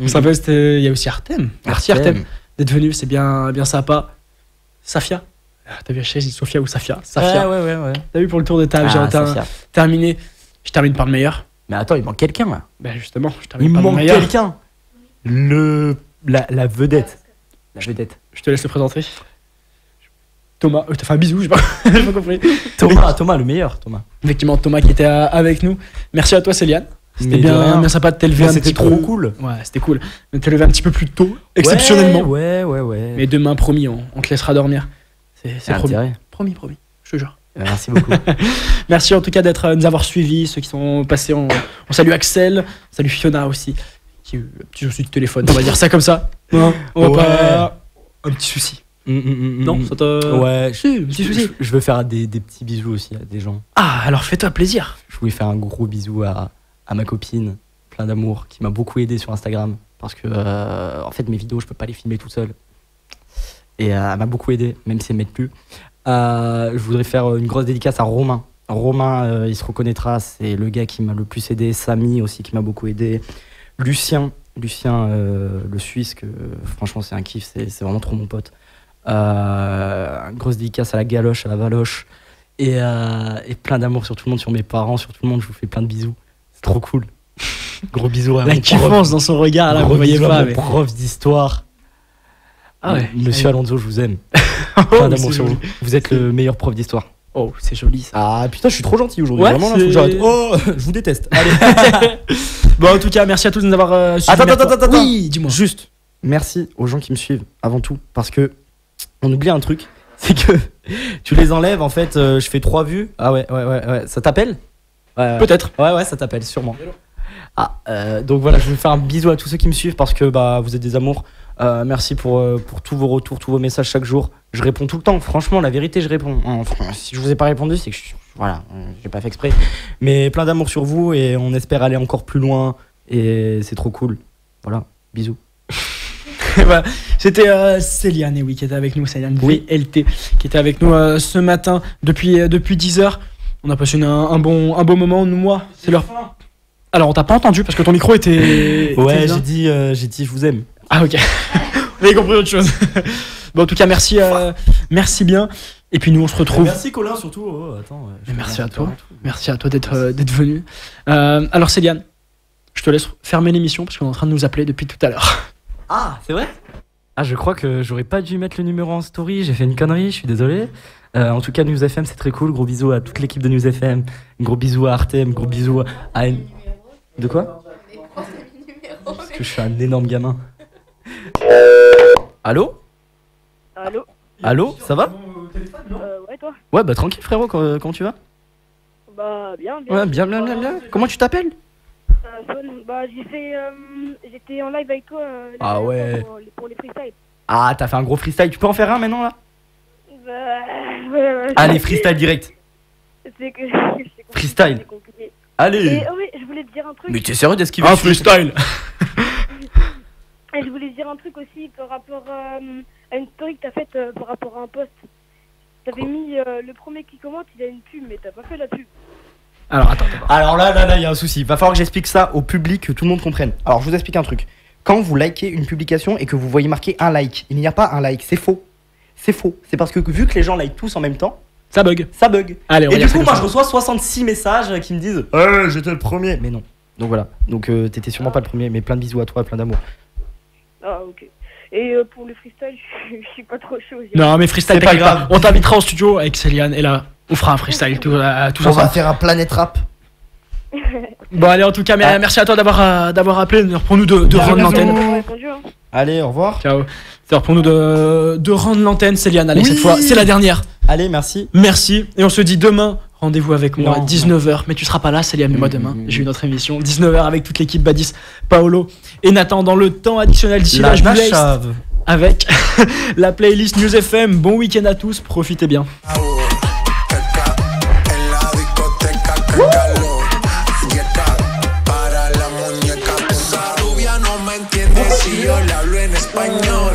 On se rappelle, il y a aussi Artem. Merci Artem d'être venu, c'est bien sympa. Safia, t'as vu la chaise, Sofia ou Safia? Safia. Ouais. T'as vu pour le tour de table, j'ai terminé. Je termine par le meilleur. Mais attends, il manque quelqu'un là. Bah justement, je termine par le meilleur. Il manque quelqu'un. La vedette. La vedette. Je te laisse le présenter. Thomas, t'as fait un bisou, j'ai pas compris. Thomas, le meilleur, Thomas. Effectivement, Thomas qui était avec nous. Merci à toi, Céliane. C'était bien sympa de t'élever un petit peu. C'était trop cool. Ouais, c'était cool. De t'élever un petit peu plus tôt, exceptionnellement. Ouais. Mais demain, promis, on te laissera dormir. C'est promis. Promis, je te jure. Merci beaucoup. Merci en tout cas de nous avoir suivis, ceux qui sont passés. On salue Axel, salut Fiona aussi. Qui a eu un petit souci de téléphone, on va dire ça comme ça. Non, on va pas. Un petit souci. Non, ça te. Ouais, un petit souci. Je veux faire des petits bisous aussi à des gens. Ah, alors fais-toi plaisir. Je voulais faire un gros bisou à ma copine, plein d'amour, qui m'a beaucoup aidé sur Instagram. Parce que, en fait, mes vidéos, je peux pas les filmer tout seul. Et elle m'a beaucoup aidé, même si elle m'aide plus. Je voudrais faire une grosse dédicace à Romain. Romain, il se reconnaîtra, c'est le gars qui m'a le plus aidé. Samy aussi, qui m'a beaucoup aidé. Lucien, le Suisse, que franchement, c'est un kiff, c'est vraiment trop mon pote. Une grosse dédicace à la Galoche, à la Valoche. Et plein d'amour sur tout le monde, sur mes parents, sur tout le monde. Je vous fais plein de bisous. C'est trop cool. Gros bisous à la kiffance dans son regard, là, vous voyez pas. Mais... prof d'histoire. Ah ouais. Monsieur Alonso, je vous aime. Plein d'amour sur vous. Vous êtes le meilleur prof d'histoire. Oh, c'est joli ça. Ah putain, je suis trop gentil aujourd'hui. Ouais, vraiment, là, faut que j'arrête. Oh, je vous déteste. Allez. Bon, en tout cas, merci à tous de nous avoir suivis. Attends. Oui, dis-moi. Juste, merci aux gens qui me suivent avant tout. Parce que on oublie un truc. C'est que tu les enlèves, en fait, je fais 3 vues. Ah ouais. Ça t'appelle? Peut-être. Ouais, ça t'appelle, sûrement. Donc voilà, je veux faire un bisou à tous ceux qui me suivent parce que vous êtes des amours. Merci pour tous vos retours, tous vos messages chaque jour. Je réponds tout le temps, franchement, la vérité, je réponds. Si je vous ai pas répondu, c'est que j'ai pas fait exprès. Mais plein d'amour sur vous et on espère aller encore plus loin et c'est trop cool. Voilà, bisous. Voilà. C'était Céliane qui était avec nous, Céliane VLT, qui était avec nous ce matin depuis 10h. On a passé un bon moment, moi, c'est leur fin. Alors on t'a pas entendu parce que ton micro était. Ouais, j'ai dit je vous aime. Ah ok. Vous avez compris autre chose. Bon, en tout cas, merci bien. Et puis nous on se retrouve. Merci Colin surtout. Oh, attends. Merci à toi. Merci à toi d'être venu. Alors Céliane, je te laisse fermer l'émission parce qu'on est en train de nous appeler depuis tout à l'heure. Ah, c'est vrai? Ah, je crois que j'aurais pas dû mettre le numéro en story. J'ai fait une connerie. Je suis désolé. En tout cas, News FM, c'est très cool. Gros bisous à toute l'équipe de News FM. Gros bisous à Artem. Gros bisous à. De quoi? Parce que je suis un énorme gamin. Allô? Allô, ça va? Ouais, toi? Ouais, bah tranquille frérot, comment tu vas? Bah bien. Ouais, bien. Comment tu t'appelles? Bah j'étais en live avec toi pour les freestyles. Ah, t'as fait un gros freestyle, tu peux en faire un maintenant là? Ouais. Allez, freestyle direct. C'est freestyle. C'est compliqué. Allez. Et oui, je voulais te dire un truc. Mais t'es sérieux d'esquiver un freestyle? Et je voulais te dire un truc aussi par rapport à une story que t'as faite par rapport à un post. T'avais mis le premier qui commente, il a une pub, mais t'as pas fait la pub. Alors attends. Alors là, il y a un souci. Il va falloir que j'explique ça au public, que tout le monde comprenne. Alors je vous explique un truc. Quand vous likez une publication et que vous voyez marqué un like, il n'y a pas un like, c'est faux. C'est faux. C'est parce que vu que les gens like tous en même temps, ça bug. Allez, on et va du dire ça coup, comme moi ça. je reçois 66 messages qui me disent j'étais le premier. Mais non. Donc voilà. Donc t'étais sûrement pas le premier, mais plein de bisous à toi, plein d'amour. Ah, ok. Et pour le freestyle, je suis pas trop chaud. Non, mais freestyle, C'est pas t'inquiète pas. grave. On t'invitera au studio avec Céliane et là, on fera un freestyle tous On ensemble. va faire un Planet Rap. Bon, allez, en tout cas, merci à toi d'avoir appelé. Pour nous de rendre l'antenne. Allez, au revoir. Ciao. C'est pour nous de rendre l'antenne, Céliane. Allez, Oui. cette fois, c'est la dernière. Allez, merci. Merci. Et on se dit demain, rendez-vous avec moi à Non, 19h. Mais tu seras pas là, Céliane, mais moi demain. J'ai une autre émission. 19h avec toute l'équipe Badis, Paolo et Nathan dans le temps additionnel d'ici là. Je vous laisse avec la playlist News FM. Bon week-end à tous. Profitez bien. Si yo le hablo en español,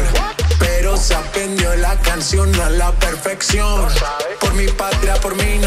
pero se aprendió la canción a la perfección. Por mi patria, por mi